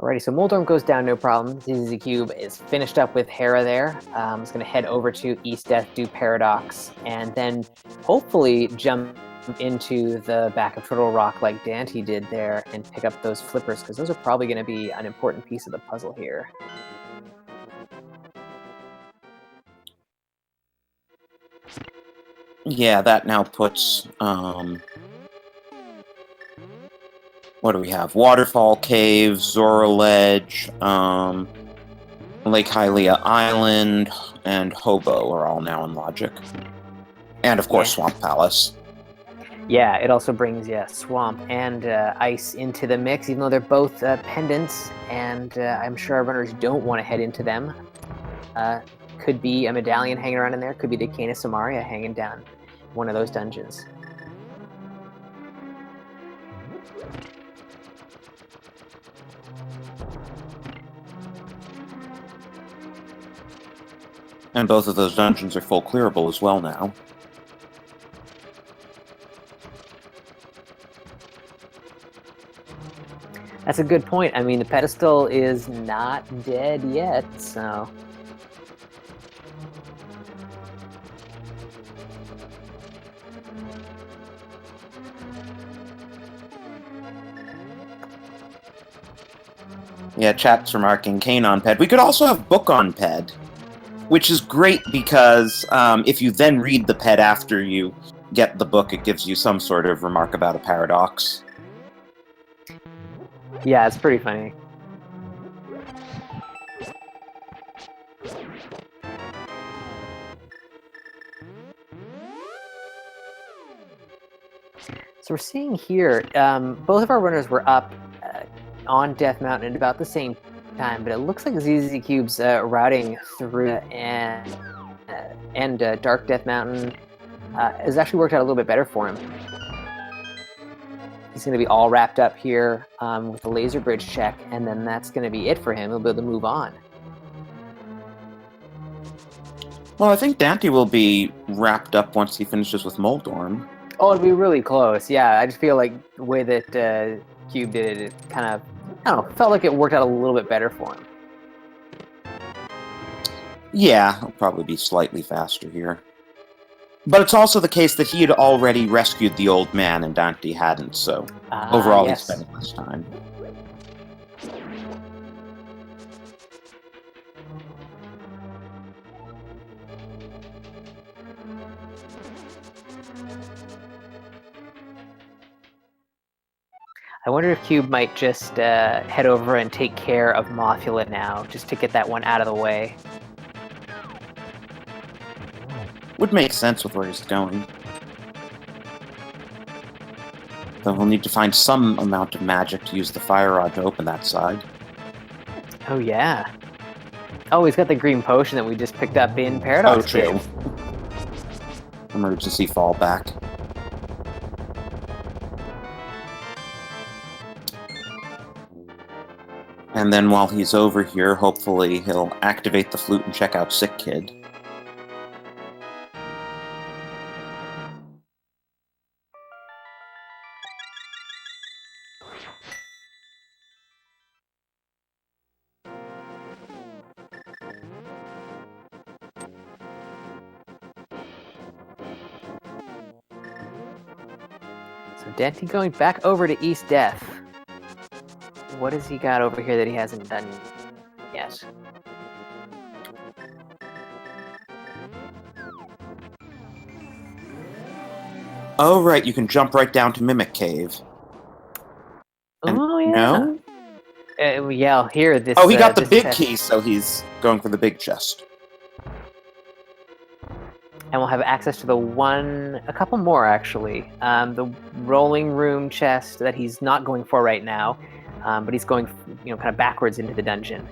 Alrighty, so Moldorm goes down, no problem. ZzZCube is finished up with Hera there. It's going to head over to East Death, do Paradox, and then hopefully jump into the back of Turtle Rock like Daaanty did there and pick up those flippers, because those are probably going to be an important piece of the puzzle here. Yeah, that now puts, what do we have? Waterfall Cave, Zora Ledge, Lake Hylia Island, and Hobo are all now in logic. And, of course, Swamp Palace. Yeah, it also brings, Swamp and Ice into the mix, even though they're both pendants, and I'm sure our runners don't want to head into them. Could be a Medallion hanging around in there, could be the Cane of Samaria hanging down one of those dungeons. And both of those dungeons are full clearable as well now. That's a good point. I mean, the pedestal is not dead yet, so... Yeah, chat's remarking cane on ped. We could also have book on ped, which is great because if you then read the ped after you get the book, it gives you some sort of remark about a paradox. Yeah, it's pretty funny. So we're seeing here, both of our runners were up on Death Mountain at about the same time, but it looks like ZzCube's routing through and Dark Death Mountain has actually worked out a little bit better for him. He's going to be all wrapped up here with the laser bridge check, and then that's going to be it for him. He'll be able to move on. Well, I think Daaanty will be wrapped up once he finishes with Moldorm. Oh, it'll be really close. Yeah, I just feel like the way that Cube did it, it kind of, I don't know, felt like it worked out a little bit better for him. Yeah, he'll probably be slightly faster here. But it's also the case that he had already rescued the old man and Daaanty hadn't, so overall yes. he's spending less time. I wonder if Cube might just head over and take care of Mothula now, just to get that one out of the way. Would make sense with where he's going. Though he'll need to find some amount of magic to use the fire rod to open that side. Oh, yeah. Oh, he's got the green potion that we just picked up in Paradox. Oh, true. Emergency fallback. And then while he's over here, hopefully he'll activate the flute and check out Sick Kid. So Daaanty going back over to East Death. What has he got over here that he hasn't done yet? Oh, right, you can jump right down to Mimic Cave. Oh, yeah. No? Yeah, here, this... Oh, he got the this big test. key, so he's going for the big chest. And we'll have access to a couple more, actually. The rolling room chest that he's not going for right now, but he's going, kind of backwards into the dungeon.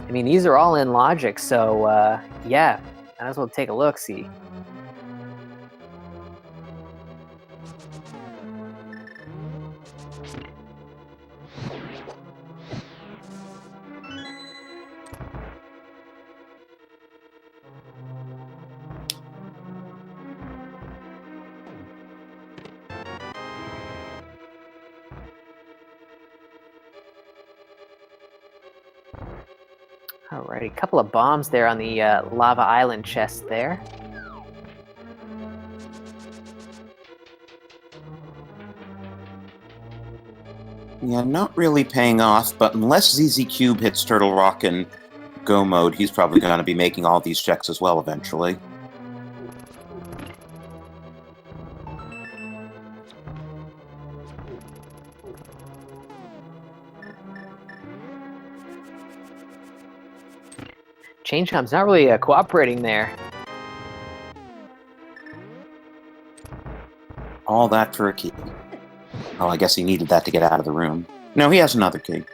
I mean, these are all in logic, so, yeah, might as well take a look-see. Alrighty, a couple of bombs there on the Lava Island chest there. Yeah, not really paying off, but unless ZzCube hits Turtle Rock in Go mode, he's probably going to be making all these checks as well eventually. Chain Chomp's not really cooperating there. All that for a key. Oh, I guess he needed that to get out of the room. No, he has another key.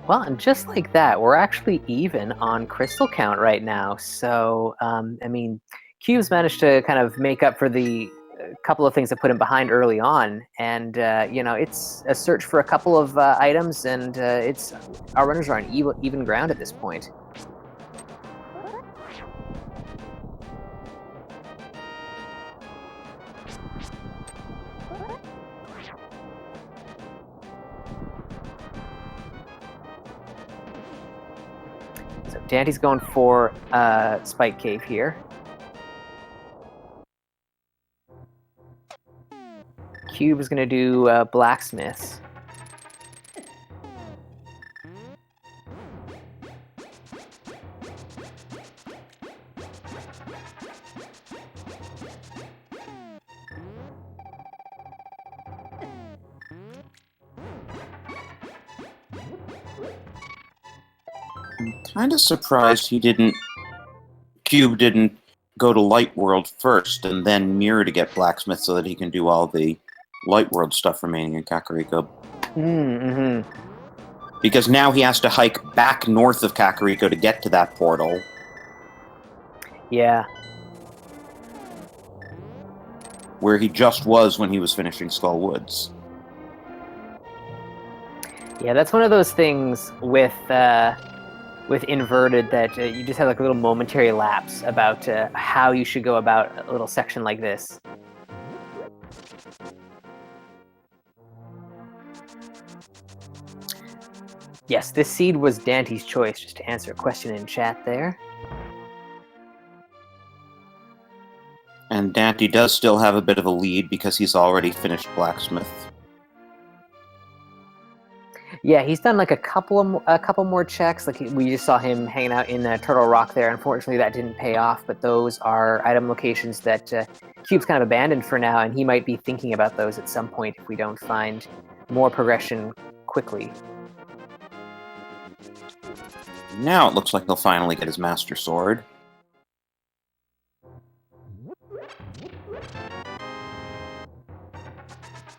Well, and just like that, we're actually even on crystal count right now. So, I mean, Cube's managed to kind of make up for the couple of things that put him behind early on. And, it's a search for a couple of items, and our runners are on even ground at this point. So Daanty's going for Spike Cave here. Cube is going to do blacksmiths. I'm kind of surprised Cube didn't go to Light World first and then Mirror to get Blacksmith so that he can do all the Light World stuff remaining in Kakariko. Mm-hmm. Because now he has to hike back north of Kakariko to get to that portal. Yeah. Where he just was when he was finishing Skull Woods. Yeah, that's one of those things with Inverted that you just have like a little momentary lapse about how you should go about a little section like this. Yes, this seed was Daaanty's choice, just to answer a question in chat there. And Daaanty does still have a bit of a lead because he's already finished Blacksmith. Yeah, he's done like a couple more checks. Like we just saw him hanging out in Turtle Rock there. Unfortunately, that didn't pay off. But those are item locations that Cube's kind of abandoned for now, and he might be thinking about those at some point if we don't find more progression quickly. Now it looks like he'll finally get his Master Sword.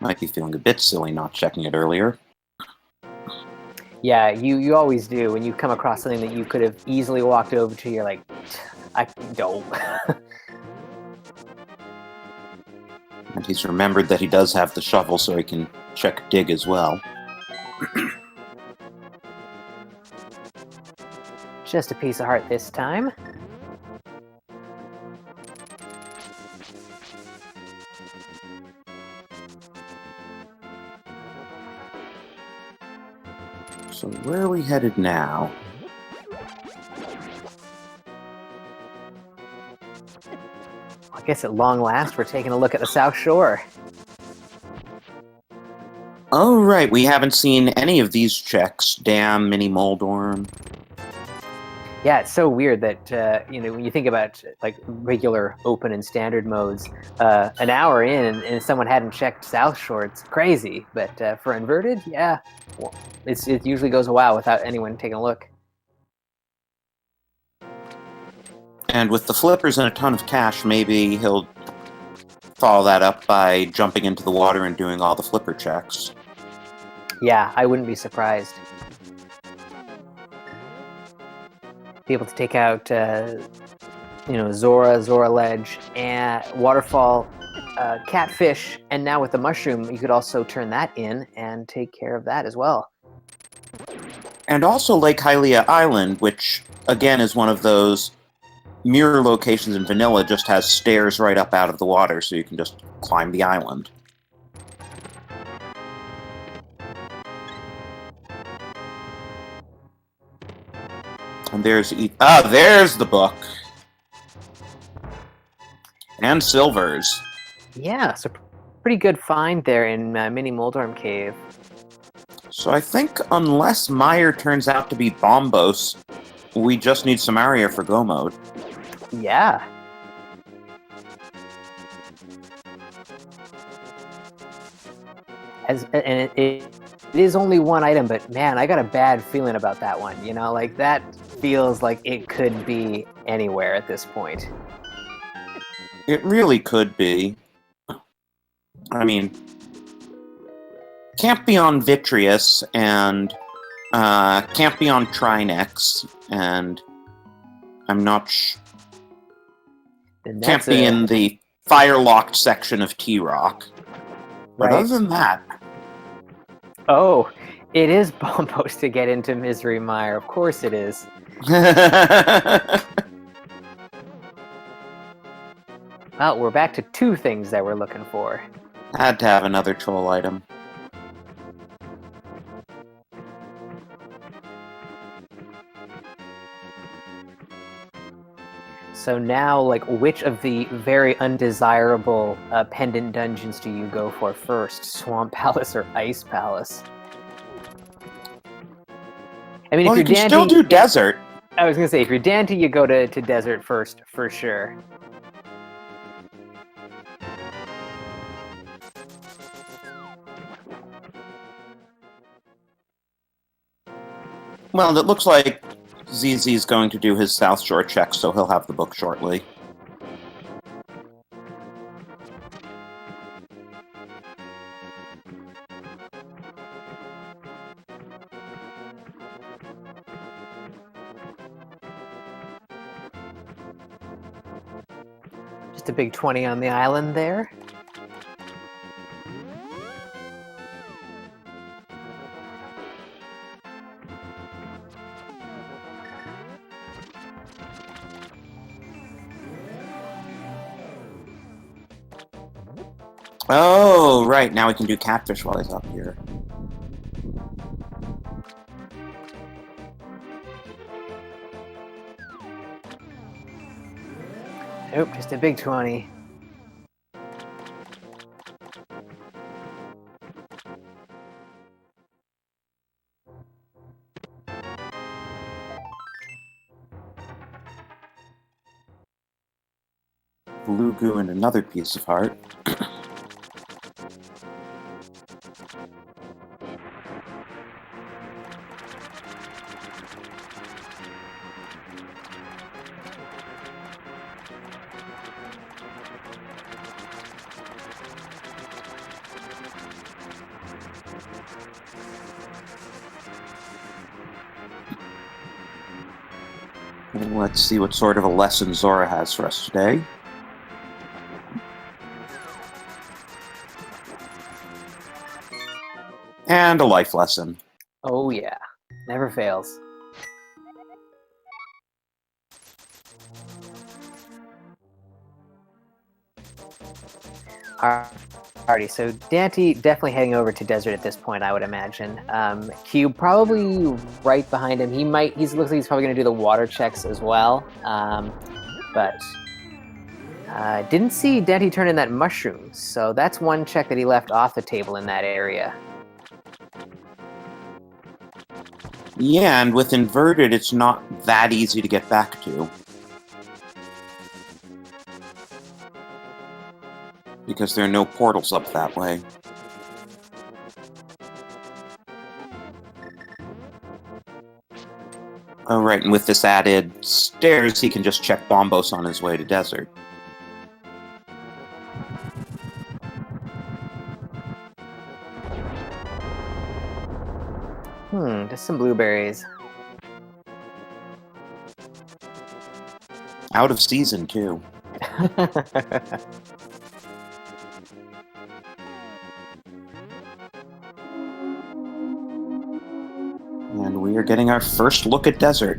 Might be feeling a bit silly not checking it earlier. Yeah, you always do. When you come across something that you could have easily walked over to, you're like, I don't. And he's remembered that he does have the shovel so he can check Dig as well. Just a piece of heart this time. So where are we headed now? I guess at long last, we're taking a look at the South Shore. Oh, right. We haven't seen any of these checks. Dam, Mini Moldorm. Yeah, it's so weird that, when you think about like regular open and standard modes, an hour in and someone hadn't checked South Shore, it's crazy. But for Inverted, yeah, well, it usually goes a while without anyone taking a look. And with the flippers and a ton of cash, maybe he'll follow that up by jumping into the water and doing all the flipper checks. Yeah, I wouldn't be surprised. Be able to take out, Zora Ledge, and Waterfall, Catfish, and now with the Mushroom, you could also turn that in and take care of that as well. And also Lake Hylia Island, which, again, is one of those mirror locations in vanilla, just has stairs right up out of the water, so you can just climb the island. And there's the book. And Silvers. Yeah, so pretty good find there in Mini Moldorm Cave. So I think unless Meyer turns out to be Bombos, we just need Samaria for Go mode. Yeah. And it is only one item, but man, I got a bad feeling about that one. Like that feels like it could be anywhere at this point. It really could be. I mean, can't be on Vitreous, and can't be on Trinex, and I'm not can't be in the fire-locked section of T-Rock. But right. other than that... Oh, it is Bombos to get into Misery Mire. Of course it is. Well, we're back to two things that we're looking for. Had to have another troll item. So now, like, which of the very undesirable pendant dungeons do you go for first? Swamp Palace or Ice Palace? I mean, Well, if you you're can still do desert. I was gonna say, if you're Daaanty, you go to desert first, for sure. Well, it looks like ZZ's going to do his South Shore check, so he'll have the book shortly. Just a big 20 on the island there. Oh, right. Now we can do catfish while he's up here. Nope, just a big 20. Blue goo and another piece of heart. Let's see what sort of a lesson Zora has for us today. And a life lesson. Oh yeah, never fails. Alrighty, so Daaanty definitely heading over to desert at this point, I would imagine. Cube probably right behind him. He looks like he's probably going to do the water checks as well. But didn't see Daaanty turn in that mushroom, so that's one check that he left off the table in that area. Yeah, and with inverted, it's not that easy to get back to. Because there are no portals up that way. Oh, right, and with this added stairs, he can just check Bombos on his way to desert. Just some blueberries. Out of season, too. And we are getting our first look at desert.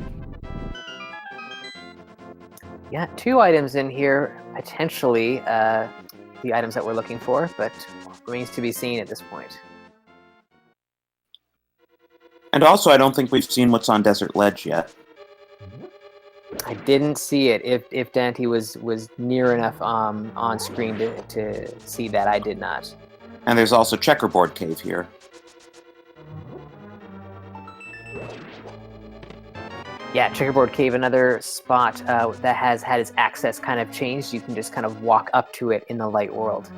Yeah, 2 items in here, potentially the items that we're looking for, but remains to be seen at this point. And also, I don't think we've seen what's on Desert Ledge yet. I didn't see it. If Daaanty was near enough on screen to see that, I did not. And there's also Checkerboard Cave here. Yeah, Checkerboard Cave, another spot that has had its access kind of changed. You can just kind of walk up to it in the light world.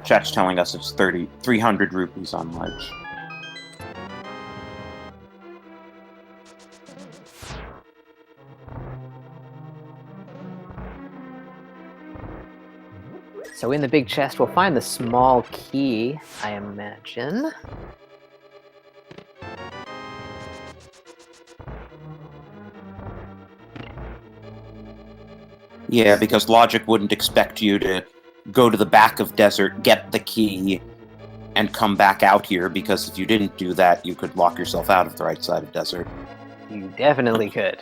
Chat's telling us it's 300 rupees on Ledge. So in the big chest, we'll find the small key, I imagine. Yeah, because logic wouldn't expect you to go to the back of desert, get the key, and come back out here, because if you didn't do that, you could lock yourself out of the right side of desert. You definitely could.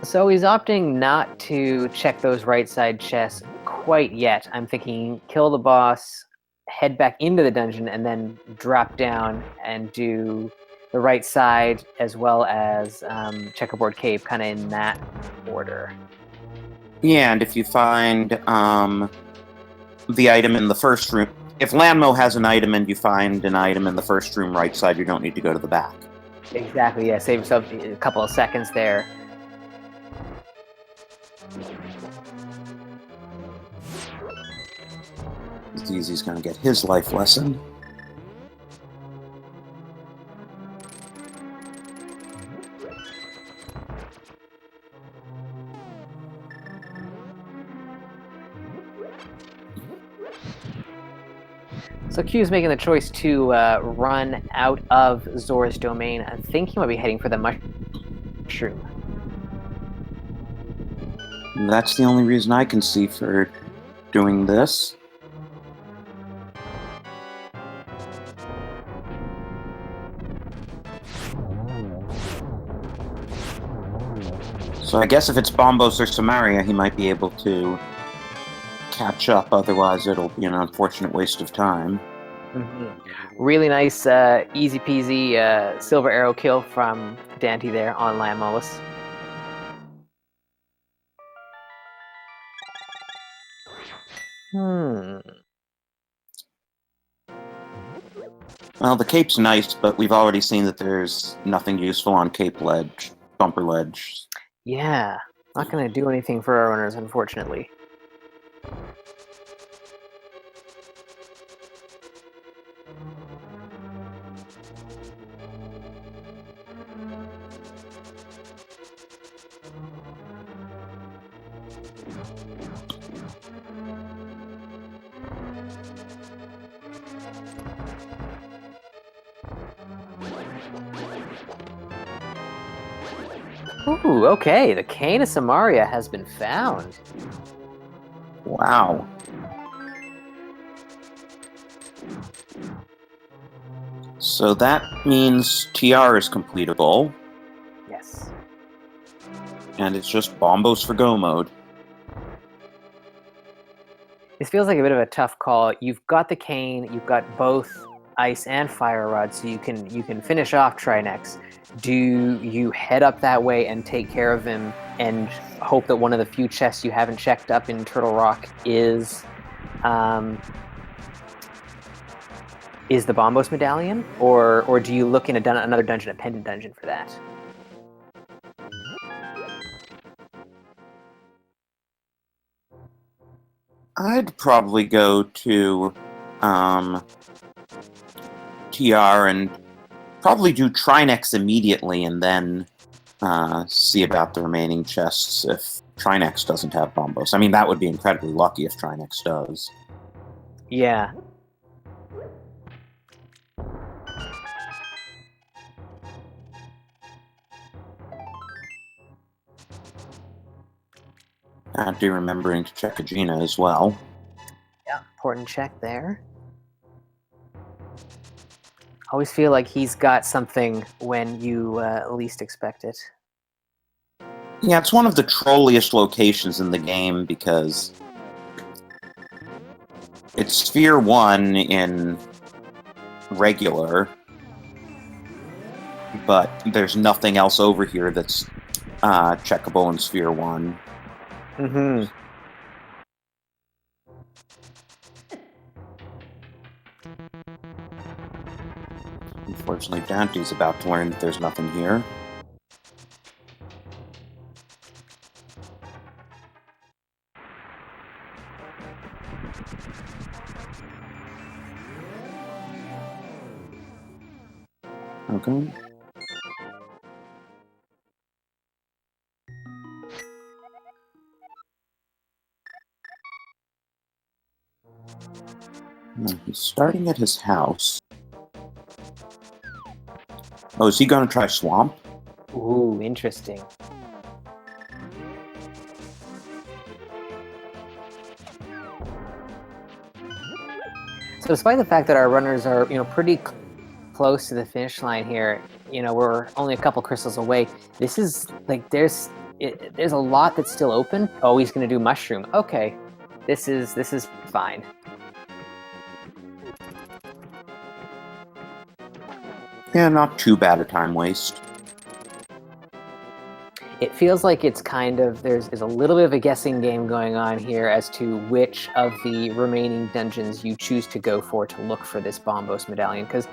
So he's opting not to check those right side chests quite yet. I'm thinking kill the boss, head back into the dungeon and then drop down and do the right side as well as checkerboard cave, kind of in that order. Yeah, and if you find the item in the first room, if Lanmo has an item and you find an item in the first room right side, you don't need to go to the back. Exactly, yeah, save yourself a couple of seconds there. ZZ's gonna get his life lesson. So Q's making the choice to run out of Zora's domain. I think he might be heading for the mushroom. That's the only reason I can see for doing this. So I guess if it's Bombos or Samaria, he might be able to catch up. Otherwise, it'll be an unfortunate waste of time. Mm-hmm. Really nice, easy peasy silver arrow kill from Daaanty there on Lamos. Well, the cape's nice, but we've already seen that there's nothing useful on Cape Ledge, Bumper Ledge. Yeah, not going to do anything for our runners, unfortunately. Ooh, okay, the Cane of Samaria has been found. Wow. So that means TR is completable. Yes. And it's just Bombos for Go mode. This feels like a bit of a tough call. You've got the Cane, you've got both Ice and Fire Rod, so you can finish off Trinex. Do you head up that way and take care of him and hope that one of the few chests you haven't checked up in Turtle Rock is the Bombos Medallion? Or do you look in another dungeon, a pendant dungeon for that? I'd probably go to TR and probably do Trinex immediately and then see about the remaining chests if Trinex doesn't have Bombos. I mean, that would be incredibly lucky if Trinex does. Yeah. I'd be remembering to check Agena as well. Yeah, important check there. Always feel like he's got something when you least expect it. Yeah, it's one of the trolliest locations in the game because it's Sphere 1 in regular, but there's nothing else over here that's checkable in Sphere 1. Mm-hmm. Unfortunately, Daaanty's about to learn that there's nothing here. Okay. He's starting at his house. Oh, is he going to try Swamp? Ooh, interesting. So despite the fact that our runners are, pretty close to the finish line here, we're only a couple crystals away. This is like there's a lot that's still open. Oh, he's going to do Mushroom. Okay, this is fine. Yeah, not too bad a time waste. It feels like it's kind of, there's a little bit of a guessing game going on here as to which of the remaining dungeons you choose to go for to look for this Bombos medallion, because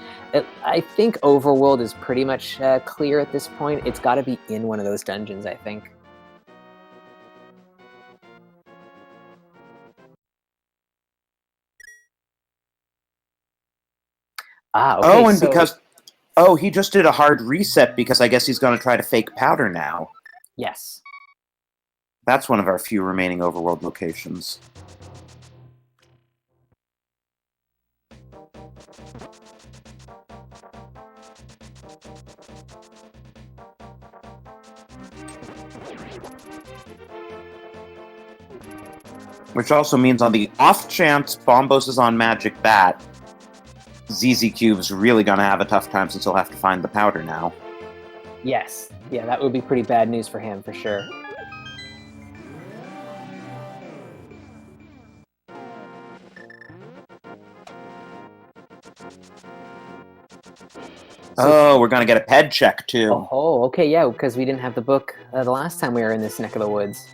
I think Overworld is pretty much clear at this point. It's got to be in one of those dungeons, I think. Ah, okay. Oh, and so, because... Oh, he just did a hard reset because I guess he's going to try to fake powder now. yes. That's one of our few remaining overworld locations. Which also means on the off chance Bombos is on Magic Bat, ZzCube's really gonna have a tough time since he'll have to find the powder now. Yes. Yeah, that would be pretty bad news for him, for sure. Oh, we're gonna get a ped check, too. Oh, okay, yeah, because we didn't have the book the last time we were in this neck of the woods.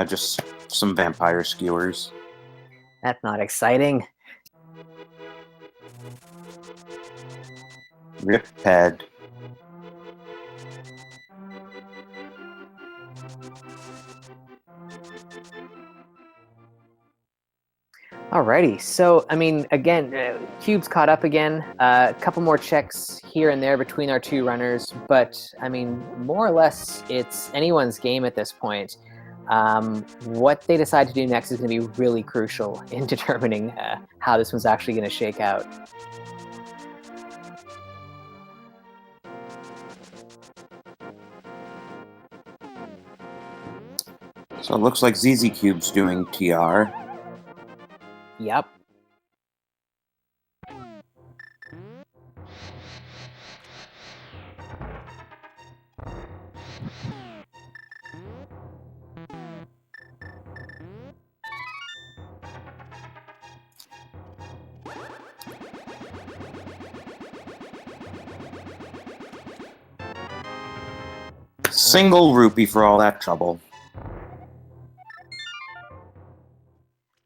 Just some vampire skewers. That's not exciting. Rip ped. Alrighty, so, I mean, again, Cube's caught up again. A couple more checks here and there between our two runners, but, I mean, more or less, it's anyone's game at this point. What they decide to do next is going to be really crucial in determining how this one's actually going to shake out. So it looks like ZzCube's doing TR. Yep. Single rupee for all that trouble.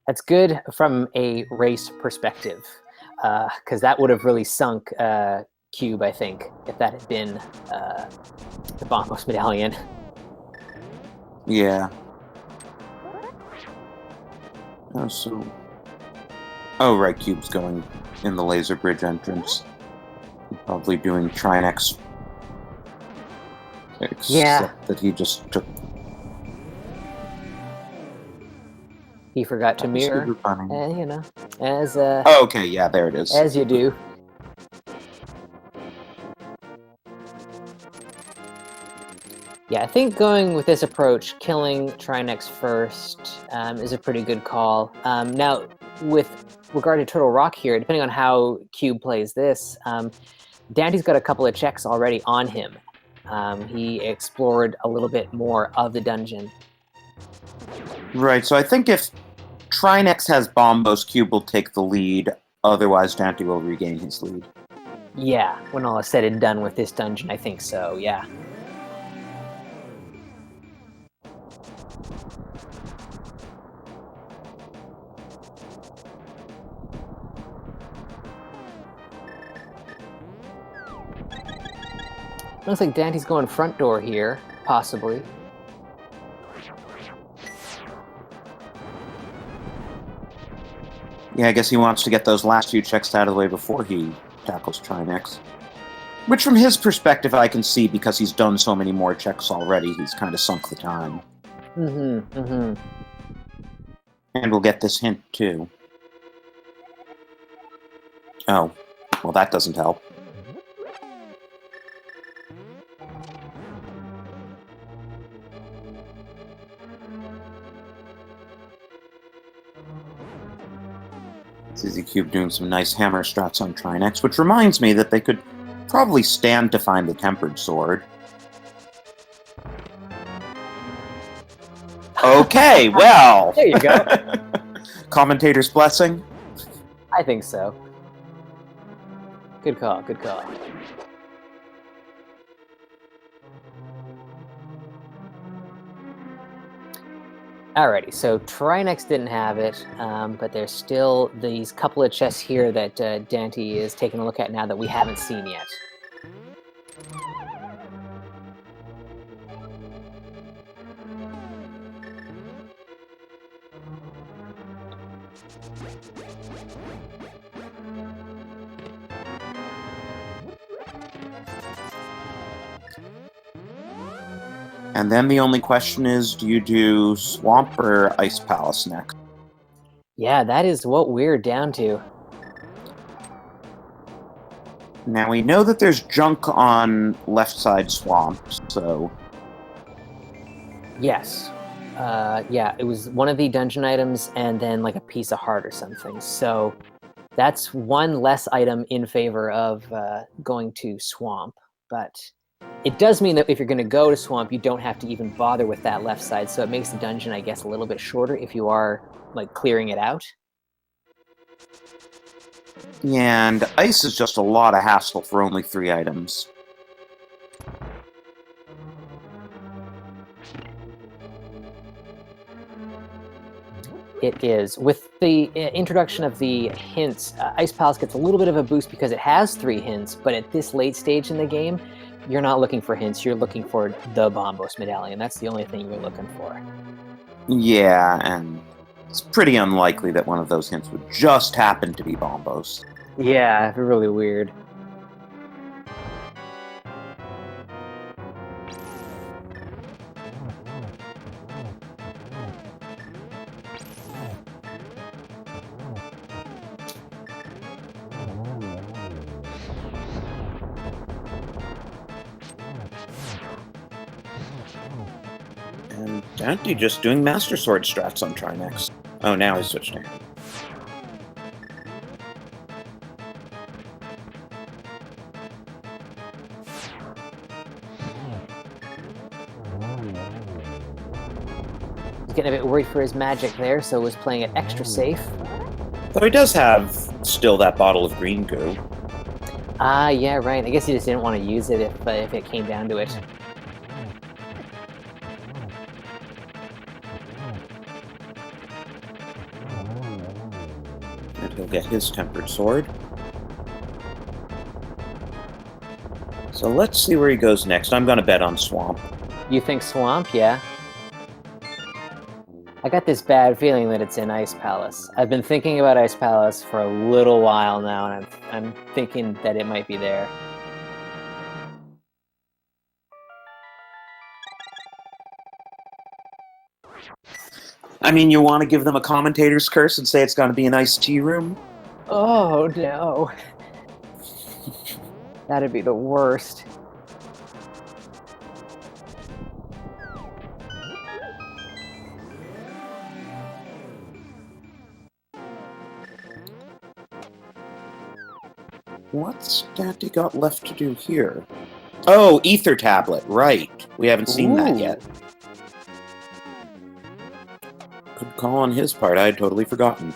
That's good from a race perspective, because that would have really sunk Cube, I think, if that had been the Bombos medallion. Yeah. Oh, so... Oh, right, Cube's going in the laser bridge entrance. Probably doing Trinex. Except that he just took... He forgot to mirror, you know, as oh, okay, yeah, there it is. as you do. Yeah, I think going with this approach, killing Trinex first, is a pretty good call. Now, with regard to Turtle Rock here, depending on how Cube plays this, Daaanty's got a couple of checks already on him. He explored a little bit more of the dungeon. Right, so I think if Trinex has Bombos, Cube will take the lead, otherwise Daaanty will regain his lead. Yeah, when all is said and done with this dungeon, I think so, yeah. Looks like Daanty's going front door here, possibly. Yeah, I guess he wants to get those last few checks out of the way before he tackles Trinex. Which, from his perspective, I can see because he's done so many more checks already, he's kind of sunk the time. Mm-hmm, mm-hmm. And we'll get this hint, too. Oh, well, that doesn't help. ZzCube doing some nice hammer strats on Trinex, which reminds me that they could probably stand to find the tempered sword. Okay, well. There you go. Commentator's blessing? I think so. Good call, good call. Alrighty, so Trinex didn't have it, but there's still these couple of chests here that Daaanty is taking a look at now that we haven't seen yet. And then the only question is, do you do Swamp or Ice Palace next? Yeah, that is what we're down to. Now we know that there's junk on left side Swamp, so... Yes. Yeah, it was one of the dungeon items and then like a piece of heart or something. So that's one less item in favor of going to Swamp. But it does mean that if you're going to go to Swamp, you don't have to even bother with that left side. So it makes the dungeon, I guess, a little bit shorter if you are like clearing it out. Yeah, and Ice is just a lot of hassle for only 3 items. It is. With the introduction of the hints, Ice Palace gets a little bit of a boost because it has 3 hints, but at this late stage in the game, you're not looking for hints, you're looking for the Bombos Medallion. That's the only thing you're looking for. Yeah, and it's pretty unlikely that one of those hints would just happen to be Bombos. Yeah, really weird. And Daaanty just doing Master Sword strats on Trinex. Oh, now he's switched to. He's getting a bit worried for his magic there, so was playing it extra safe. Though he does have still that bottle of green goo. Ah, yeah, right. I guess he just didn't want to use it if it came down to it. And he'll get his tempered sword. So let's see where he goes next. I'm going to bet on Swamp. You think Swamp? Yeah. I got this bad feeling that it's in Ice Palace. I've been thinking about Ice Palace for a little while now, and I'm thinking that it might be there. I mean, you want to give them a commentator's curse and say it's going to be an iced tea room? Oh, no. That'd be the worst. What's Daaanty got left to do here? Oh, Ether Tablet, right. We haven't seen that yet. Good call on his part, I had totally forgotten.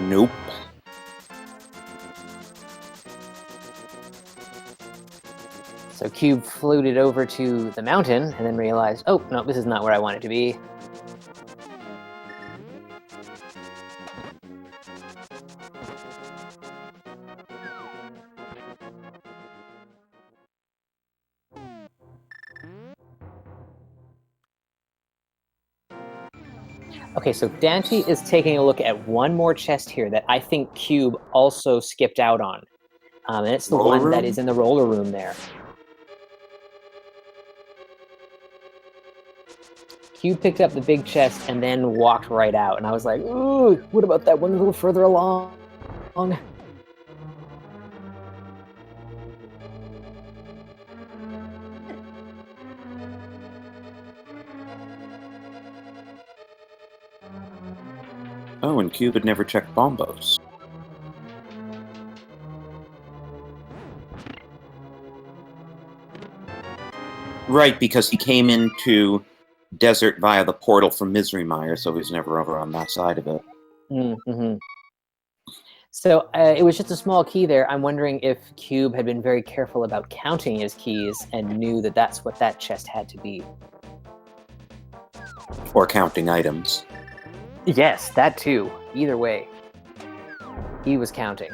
Nope. So Cube floated over to the mountain and then realized, oh, no, this is not where I want it to be. Okay, so Daaanty is taking a look at one more chest here that I think Cube also skipped out on. And it's the one that is in the roller room there. Cube picked up the big chest and then walked right out, and I was like, ooh, what about that one a little further along? Oh, and Cube had never checked bombos. Right, because he came into Desert via the portal from Misery Mire, so he's never over on that side of it. Mm-hmm. So it was just a small key there. I'm wondering if Cube had been very careful about counting his keys and knew that that's what that chest had to be. Or counting items. Yes, that too. Either way, he was counting.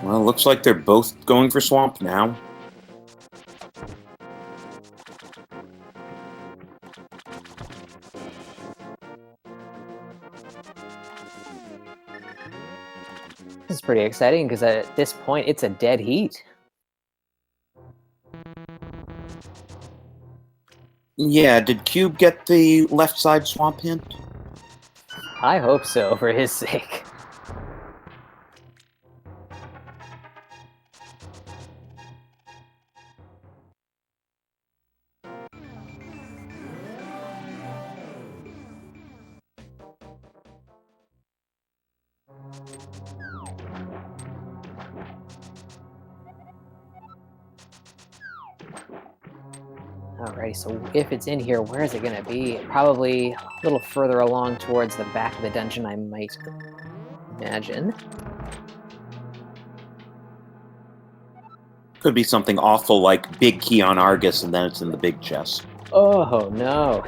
Well, looks like they're both going for Swamp now. This is pretty exciting because at this point it's a dead heat. Yeah, did Cube get the left side swamp hint? I hope so, for his sake. Alrighty, so if it's in here, where is it going to be? Probably a little further along towards the back of the dungeon, I might imagine. Could be something awful like big key on Argus and then it's in the big chest. Oh, no.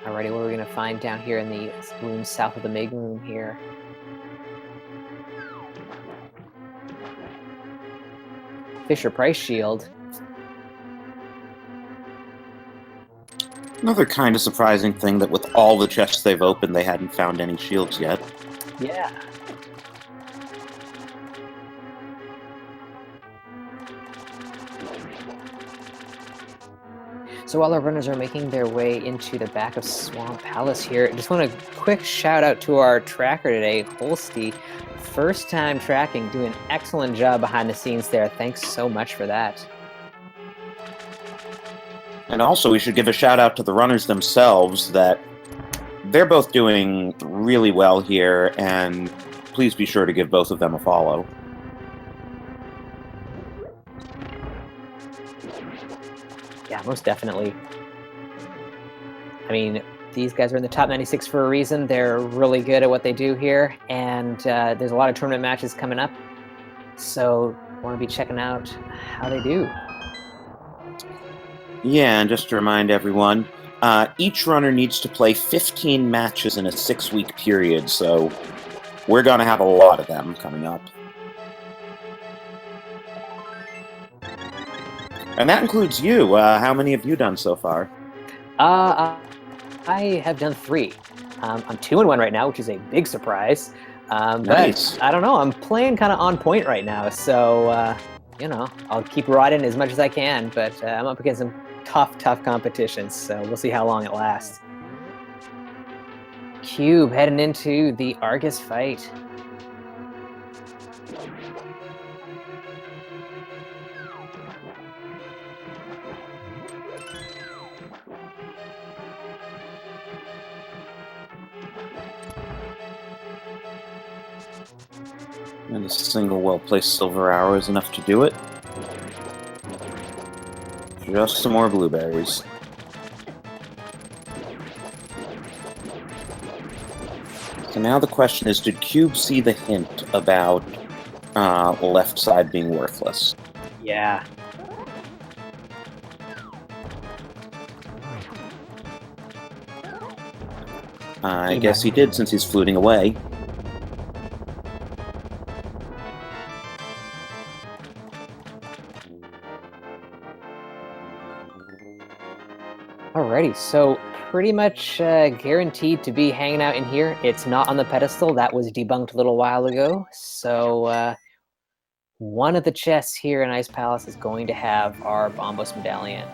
Alrighty, what are we going to find down here in the room south of the main room here? Fisher-Price shield. Another kind of surprising thing that with all the chests they've opened, they hadn't found any shields yet. Yeah. So while our runners are making their way into the back of Swamp Palace here, I just want a quick shout out to our tracker today, Holsty. First time tracking, doing an excellent job behind the scenes there. Thanks so much for that. And also, we should give a shout out to the runners themselves that they're both doing really well here, and please be sure to give both of them a follow. Yeah, most definitely. I mean, these guys are in the top 96 for a reason. They're really good at what they do here, and there's a lot of tournament matches coming up, so want to be checking out how they do. Yeah, and just to remind everyone, each runner needs to play 15 matches in a 6-week period, so we're going to have a lot of them coming up. And that includes you. How many have you done so far? I have done 3. I'm 2-1 right now, which is a big surprise. Nice. But I don't know. I'm playing kind of on point right now, so you know, I'll keep riding as much as I can. But I'm up against some tough competitions, so we'll see how long it lasts. Cube heading into the Argus fight. And a single well-placed silver arrow is enough to do it. Just some more blueberries. So now the question is, did Cube see the hint about left side being worthless? Yeah. I guess he did, since he's fluting away. Alrighty, so pretty much guaranteed to be hanging out in here. It's not on the pedestal. That was debunked a little while ago. So one of the chests here in Ice Palace is going to have our Bombos Medallion.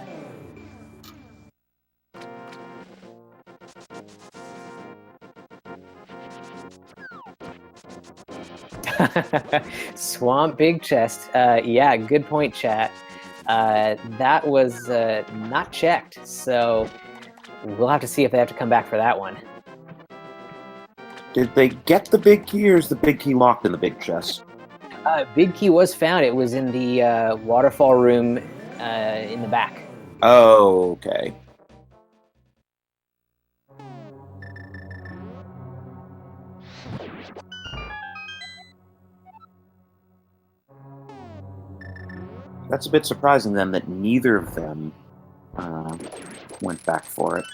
Swamp Big Chest. Yeah, good point, chat. That was not checked, so we'll have to see if they have to come back for that one. Did they get the big key, or is the big key locked in the big chest? Big key was found. It was in the waterfall room in the back. Oh, okay. That's a bit surprising then that neither of them went back for it.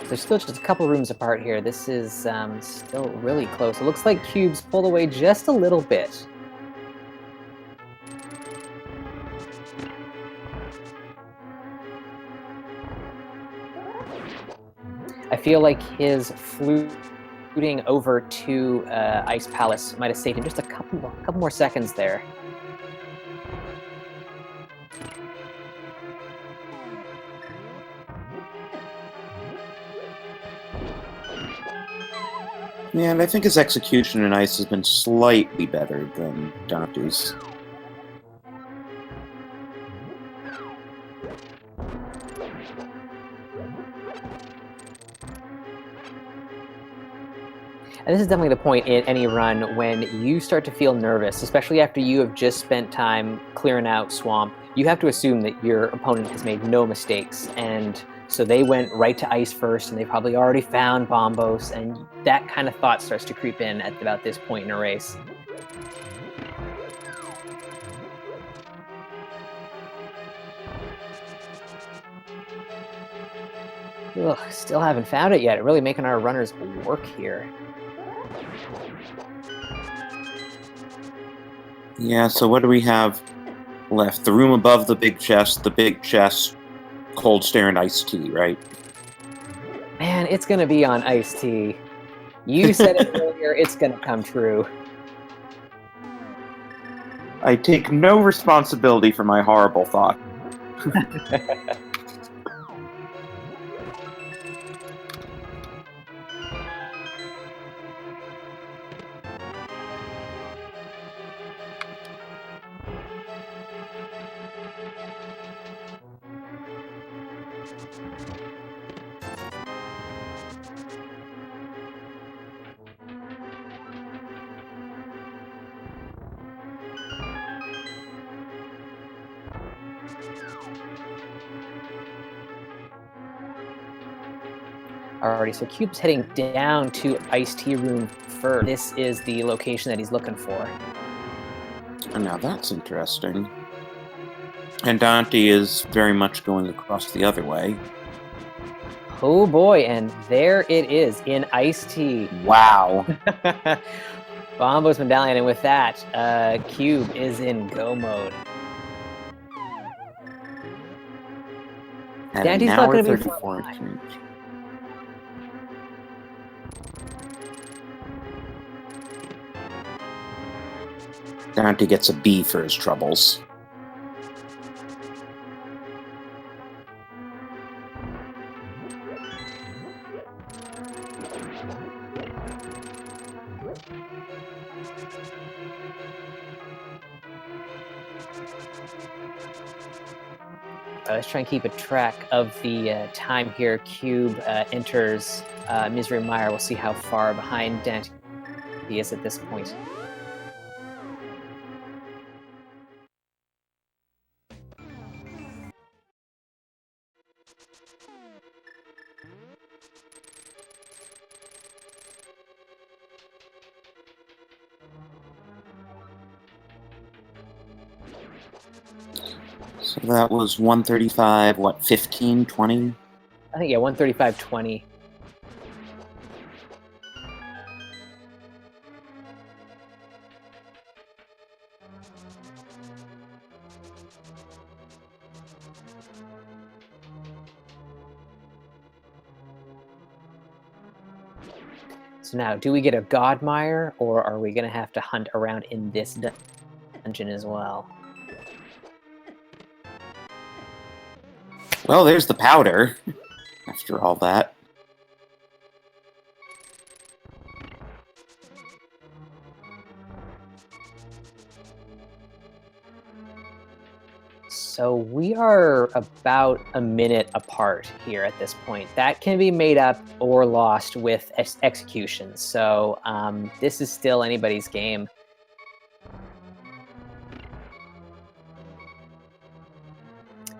There's still just a couple rooms apart here. This is still really close. It looks like Cube's pulled away just a little bit. I feel like his fluting over to Ice Palace might have saved him just a couple more seconds there. Yeah, and I think his execution in ice has been slightly better than Daanty's. And this is definitely the point in any run when you start to feel nervous, especially after you have just spent time clearing out Swamp. You have to assume that your opponent has made no mistakes, and so they went right to ice first, and they probably already found Bombos, and that kind of thought starts to creep in at about this point in a race. Ugh, still haven't found it yet. Really making our runners work here. Yeah, so what do we have left? The room above the big chest, cold stare, and iced tea, right? Man, it's gonna be on iced tea. You said it earlier, it's gonna come true. I take no responsibility for my horrible thought. Alrighty, so Cube's heading down to Iced Tea Room first. This is the location that he's looking for. And now that's interesting. And Daaanty is very much going across the other way. Oh boy, and there it is in Iced Tea. Wow. Bombos Medallion, and with that, Cube is in go mode. At Daanty's an not hour gonna be 34 far and change. Daaanty gets a B for his troubles. Let's try and keep a track of the time here. Cube enters Misery Mire. We'll see how far behind Daaanty he is at this point. So that was 135, what, 15, 20? I think, yeah, 135.20. So now, do we get a Godmire, or are we going to have to hunt around in this dungeon as well? Well, there's the powder, after all that. So we are about a minute apart here at this point. That can be made up or lost with execution. So this is still anybody's game.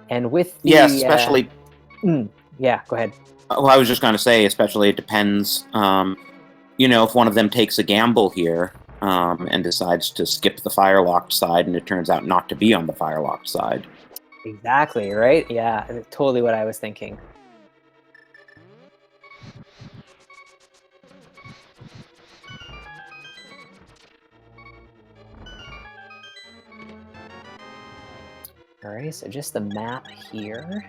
And with the... Yes, especially... yeah, go ahead. Well, I was just going to say, especially it depends, you know, if one of them takes a gamble here and decides to skip the fire-locked side and it turns out not to be on the fire-locked side. Exactly, right? Yeah, totally what I was thinking. All right, so just the map here.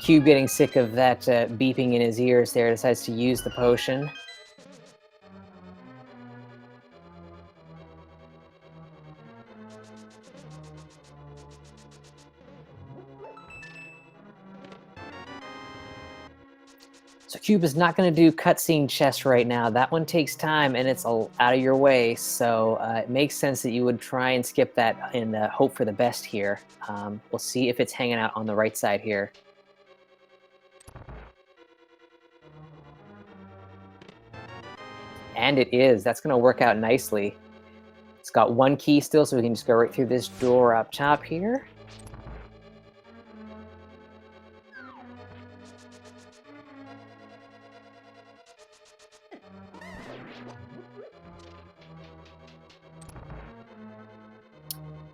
Cube getting sick of that beeping in his ears there, decides to use the potion. So Cube is not going to do cutscene chess right now. That one takes time and it's out of your way. So it makes sense that you would try and skip that and hope for the best here. We'll see if it's hanging out on the right side here. And it is. That's going to work out nicely. It's got one key still, so we can just go right through this door up top here.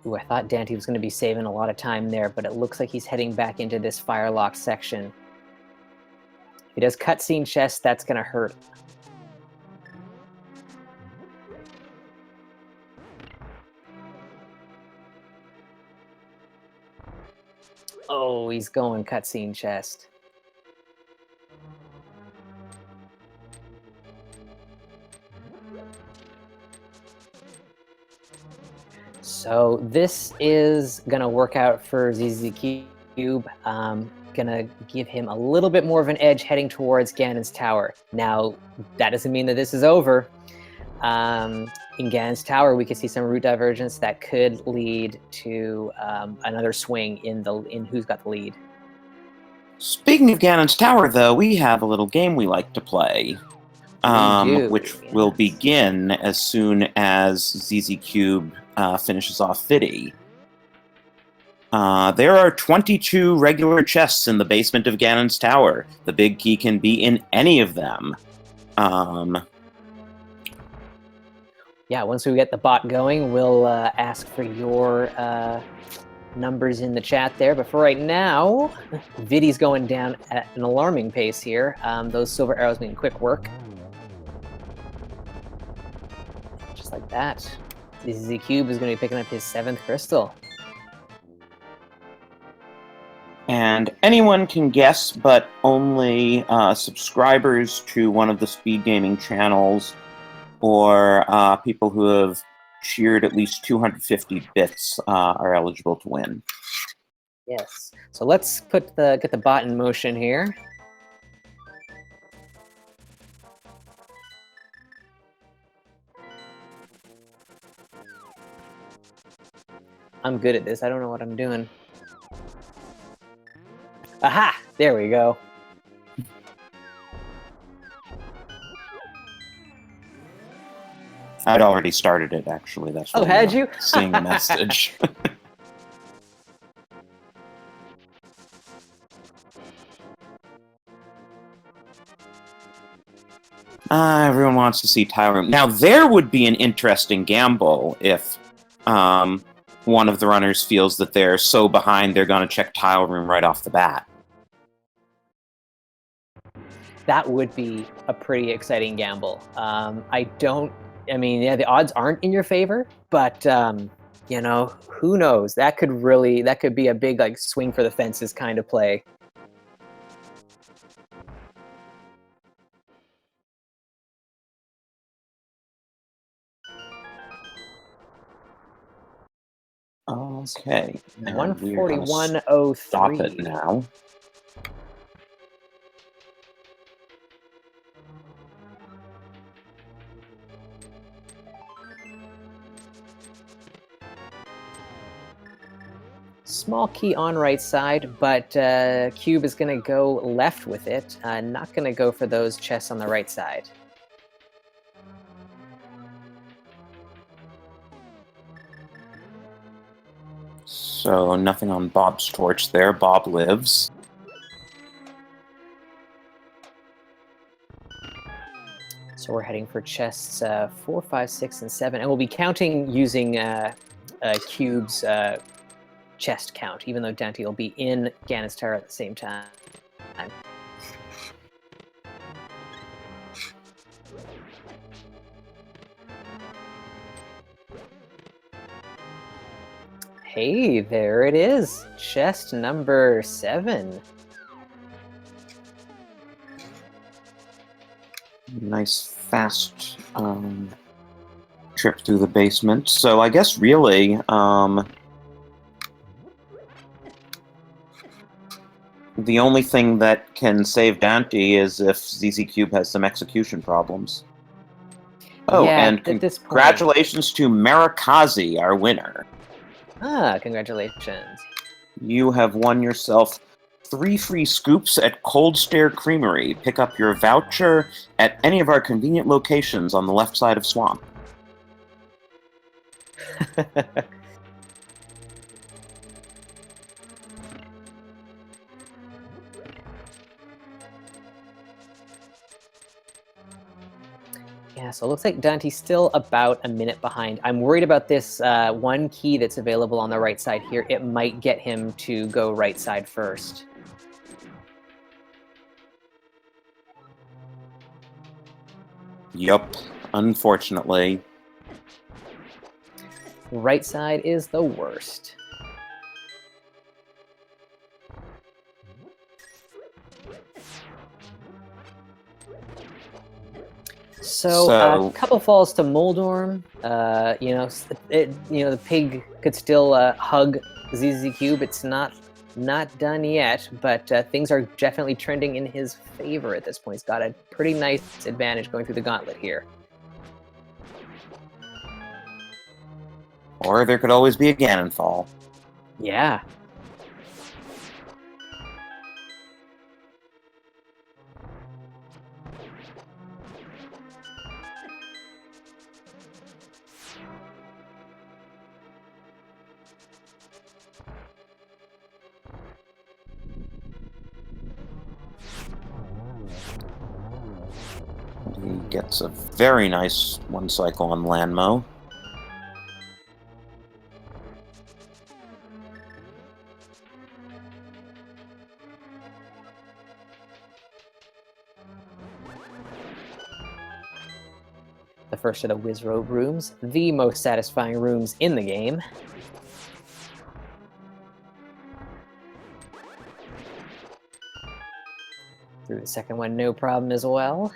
Ooh, I thought Daaanty was going to be saving a lot of time there, but it looks like he's heading back into this fire-locked section. If he does cutscene chest, that's going to hurt. Oh, he's going cutscene chest. So this is going to work out for ZzCube. Going to give him a little bit more of an edge heading towards Ganon's tower. Now, that doesn't mean that this is over. In Ganon's tower, we could see some route divergence that could lead to another swing in who's got the lead. Speaking of Ganon's tower, though, we have a little game we like to play. Which will begin as soon as ZzCube finishes off Fiddy. There are 22 regular chests in the basement of Ganon's tower. The big key can be in any of them. Yeah, once we get the bot going, we'll ask for your numbers in the chat there. But for right now, Viddy's going down at an alarming pace here. Those silver arrows making quick work. Just like that. ZzCube is going to be picking up his 7th crystal. And anyone can guess, but only subscribers to one of the speed gaming channels or people who have cheered at least 250 bits are eligible to win. Yes. So let's get the bot in motion here. I'm good at this. I don't know what I'm doing. Aha! There we go. I'd already started it, actually. That's Oh, why had you're you? not seeing the message. Everyone wants to see tile room. Now, there would be an interesting gamble if one of the runners feels that they're so behind they're going to check tile room right off the bat. That would be a pretty exciting gamble. I mean, yeah, the odds aren't in your favor, but you know, who knows? That could be a big like swing for the fences kind of play. Okay. And we're going to 141.03. stop it now. Small key on right side, but Cube is going to go left with it. Not going to go for those chests on the right side. So nothing on Bob's torch there. Bob lives. So we're heading for chests 4, 5, 6, and 7, and we'll be counting using Cube's chest count, even though Daaanty will be in Ganon's Tower at the same time. Hey, there it is. Chest number 7. Nice, fast trip through the basement. So I guess really, the only thing that can save Daaanty is if ZzCube has some execution problems. Oh, Yeah, and at this point. congratulations to Marikazi, our winner. Ah, congratulations. You have won yourself 3 free scoops at Cold Stare Creamery. Pick up your voucher at any of our convenient locations on the left side of Swamp. Yeah, so it looks like Daanty's still about a minute behind. I'm worried about this one key that's available on the right side here. It might get him to go right side first. Yup, unfortunately. Right side is the worst. So a couple falls to Moldorm. The pig could still hug ZzCube. It's not done yet, but things are definitely trending in his favor at this point. He's got a pretty nice advantage going through the gauntlet here. Or there could always be a Ganon fall. Yeah. He gets a very nice one cycle on Landmo. The first of the Wizrobe rooms, the most satisfying rooms in the game. Through the second one, no problem as well.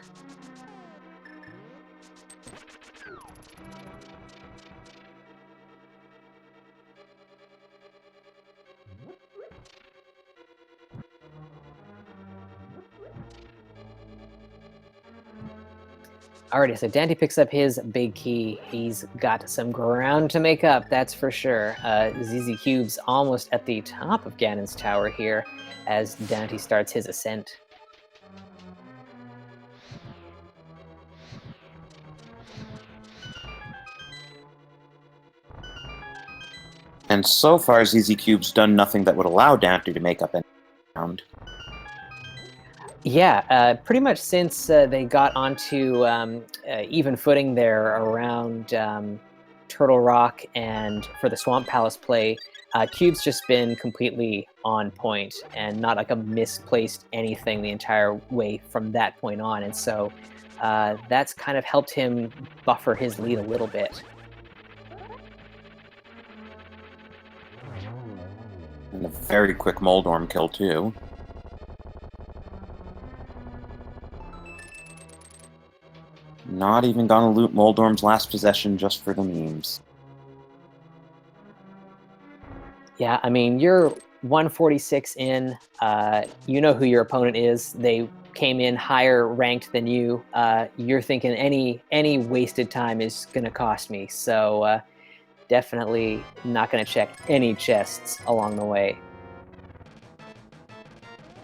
Alrighty, so Daaanty picks up his big key. He's got some ground to make up, that's for sure. ZzCube's almost at the top of Ganon's tower here as Daaanty starts his ascent. And so far, ZzCube's done nothing that would allow Daaanty to make up any ground. Yeah, pretty much since they got onto even footing there around Turtle Rock and for the Swamp Palace play, Cube's just been completely on point and not like a misplaced anything the entire way from that point on. And so that's kind of helped him buffer his lead a little bit. And a very quick Moldorm kill, too. Not even gonna loot Moldorm's last possession just for the memes. Yeah, I mean, you're 146 in. You know who your opponent is. They came in higher ranked than you. You're thinking any wasted time is going to cost me. So definitely not going to check any chests along the way.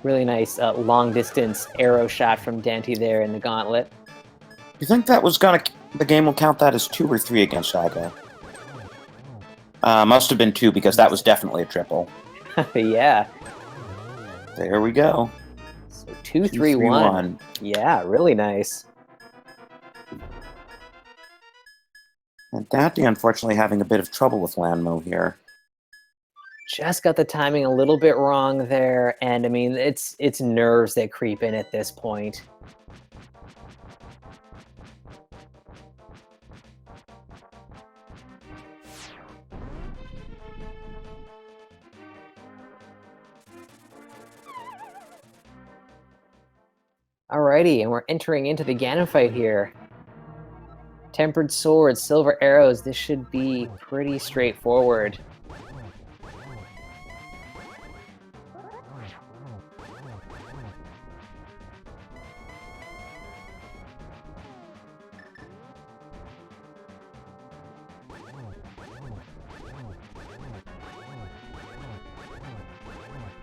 Really nice long distance arrow shot from Daaanty there in the gauntlet. You think that was gonna... the game will count that as 2 or 3 against Aga? Must have been 2 because that was definitely a triple. Yeah. There we go. So 2-3-1. Yeah, really nice. And Daaanty, unfortunately, having a bit of trouble with Landmo here. Just got the timing a little bit wrong there, and I mean, it's nerves that creep in at this point. Alrighty, and we're entering into the Ganon fight here. Tempered swords, silver arrows, this should be pretty straightforward.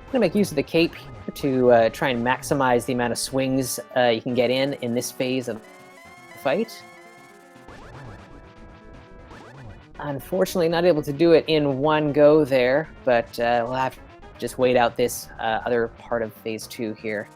I'm gonna make use of the cape to try and maximize the amount of swings you can get in this phase of the fight. Unfortunately, not able to do it in one go there, but we'll have to just wait out this other part of phase 2 here.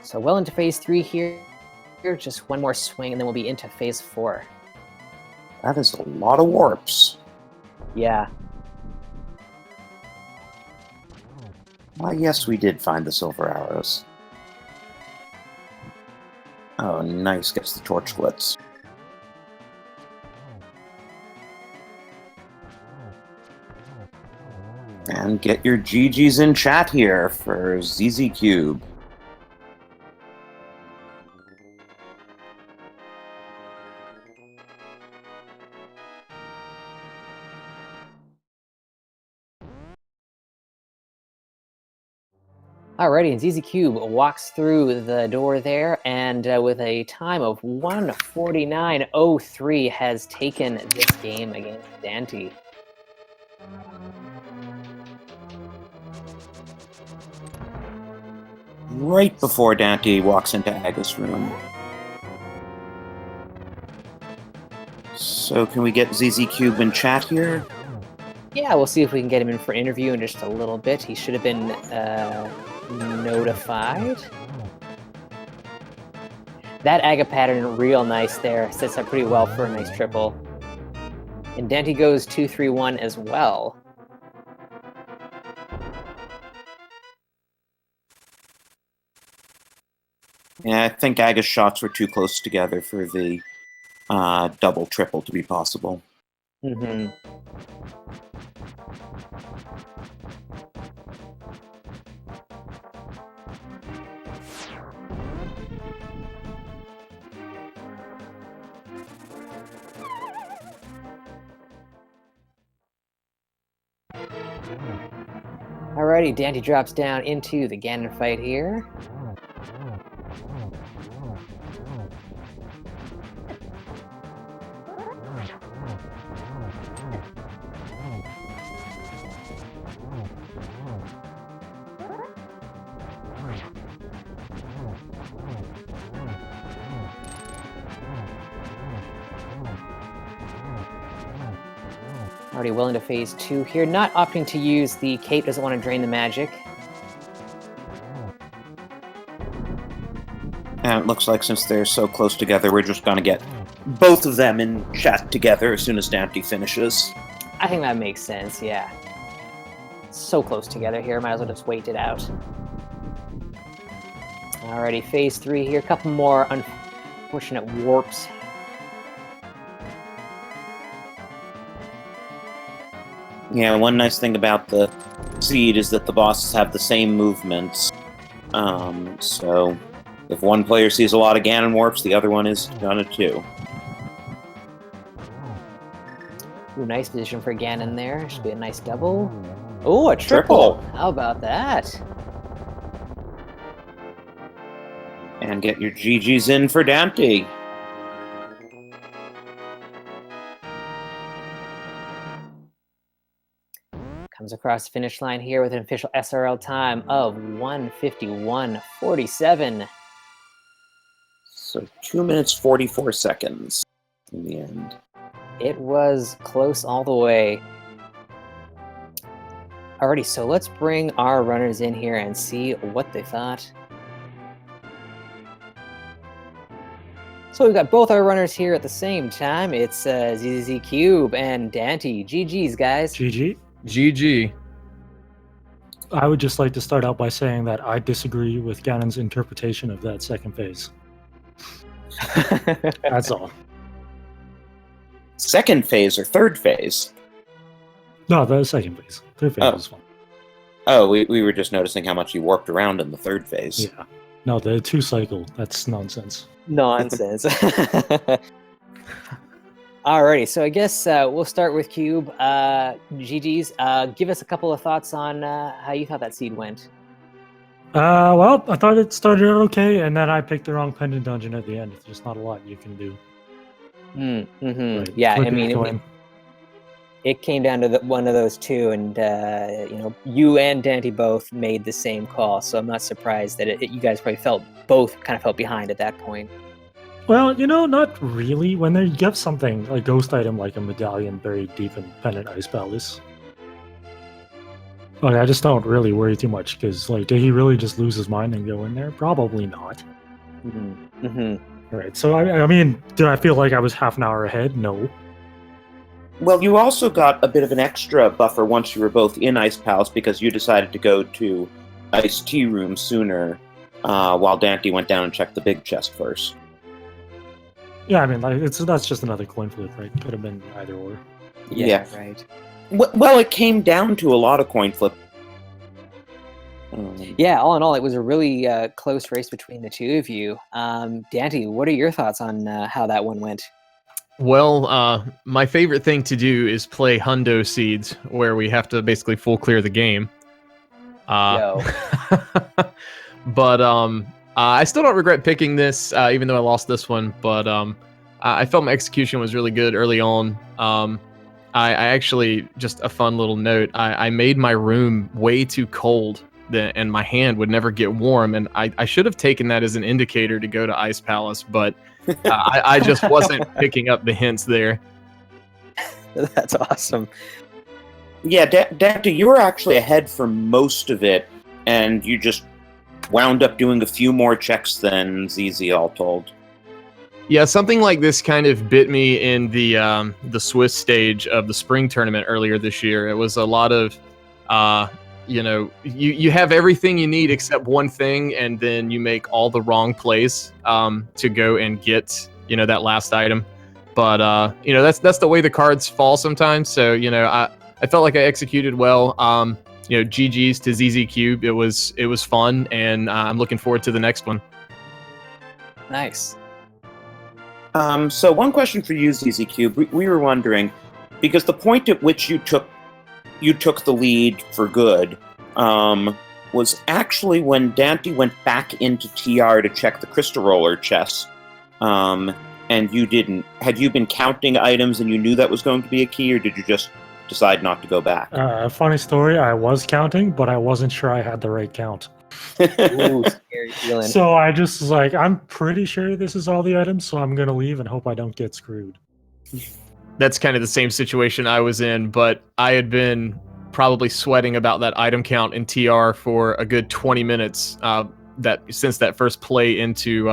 So well into phase 3 here. Just one more swing and then we'll be into phase 4. That is a lot of warps. Yeah. Why, yes, we did find the silver arrows. Oh, nice. Gets the torch splits. And get your GGs in chat here for ZzCube. Alrighty, and ZzCube walks through the door there, and with a time of 1:49.03 has taken this game against Daaanty. Right before Daaanty walks into Aga's room. So can we get ZzCube in chat here? Yeah, we'll see if we can get him in for an interview in just a little bit. He should have been notified. That Aga pattern, real nice there. Sets up pretty well for a nice triple. And Daaanty goes 2-3-1 as well. Yeah, I think Aga's shots were too close together for the double triple to be possible. Mm-hmm. Alrighty, Daaanty drops down into the Ganon fight here. Already well into phase 2 here. Not opting to use the cape, doesn't want to drain the magic. And it looks like since they're so close together, we're just going to get both of them in chat together as soon as Daaanty finishes. I think that makes sense, yeah. So close together here, might as well just wait it out. Alrighty, phase 3 here. A couple more unfortunate warps. Yeah, one nice thing about the seed is that the bosses have the same movements. So if one player sees a lot of Ganon warps, the other one is gonna too. Ooh, nice position for Ganon there. Should be a nice double. Oh, a triple! How about that? And get your GGs in for Daaanty. Comes across the finish line here with an official SRL time of 1:51:47. So 2 minutes 44 seconds in the end. It was close all the way. Alrighty, so let's bring our runners in here and see what they thought. So we've got both our runners here at the same time. It's ZzCube and Daaanty. GG's, guys. GG. GG. I would just like to start out by saying that I disagree with Ganon's interpretation of that second phase. That's all. Second phase or third phase? No, the second phase. Third phase was fun. Oh, we were just noticing how much you warped around in the third phase. Yeah. No, the 2 cycle, that's nonsense. Nonsense. Alrighty, so I guess we'll start with Cube. GG's, give us a couple of thoughts on how you thought that seed went. Well, I thought it started out okay, and then I picked the wrong pendant dungeon at the end. There's just not a lot you can do. Right. Yeah, I mean, it came down to one of those two, and you and Daaanty both made the same call, so I'm not surprised that you guys probably both felt behind at that point. Well, not really. When they give something, a ghost item like a medallion buried deep in Pendant Ice Palace, I just don't really worry too much, because, did he really just lose his mind and go in there? Probably not. Right, so, I mean, did I feel like I was half an hour ahead? No. Well, you also got a bit of an extra buffer once you were both in Ice Palace, because you decided to go to Ice Tea Room sooner, while Daaanty went down and checked the big chest first. Yeah, I mean, that's just another coin flip, right? Could have been either or. Yeah. Right. Well, it came down to a lot of coin flip. Yeah, all in all, it was a really close race between the two of you. Daaanty, what are your thoughts on how that one went? Well, my favorite thing to do is play Hundo Seeds, where we have to basically full clear the game. Yo. But I still don't regret picking this, even though I lost this one. But I felt my execution was really good early on. I actually, just a fun little note, I made my room way too cold, and my hand would never get warm. And I should have taken that as an indicator to go to Ice Palace, but I just wasn't picking up the hints there. That's awesome. Yeah, Daaanty, you were actually ahead for most of it, and you just wound up doing a few more checks than ZZ, all told. Yeah, something like this kind of bit me in the Swiss stage of the spring tournament earlier this year. It was a lot of, you have everything you need except one thing, and then you make all the wrong plays to go and get, that last item. But that's the way the cards fall sometimes. So I felt like I executed well. GG's to ZzCube. It was fun, and I'm looking forward to the next one. Nice. So one question for you, ZzCube. We were wondering, because the point at which you took you took the lead for good was actually when Daaanty went back into TR to check the crystal roller chest. And you didn't. Had you been counting items and you knew that was going to be a key, or did you just decide not to go back? Funny story, I was counting, but I wasn't sure I had the right count. Ooh, scary feeling. So I just was like, I'm pretty sure this is all the items, so I'm gonna leave and hope I don't get screwed. That's kind of the same situation I was in, but I had been probably sweating about that item count in TR for a good 20 minutes since that first play into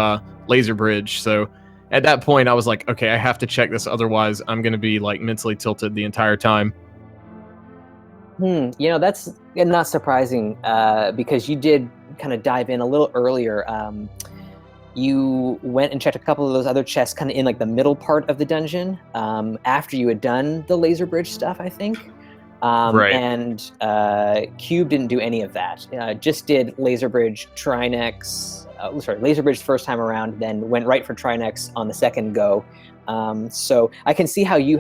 Laser Bridge. So at that point, I was like, okay, I have to check this, otherwise I'm going to be like mentally tilted the entire time. You know, that's not surprising because you did kind of dive in a little earlier. You went and checked a couple of those other chests kind of in like the middle part of the dungeon after you had done the Laser Bridge stuff, I think. Right. And Cube didn't do any of that. Just did Laser Bridge, Trinex. Laser Bridge first time around, then went right for Trinex on the second go. So I can see how you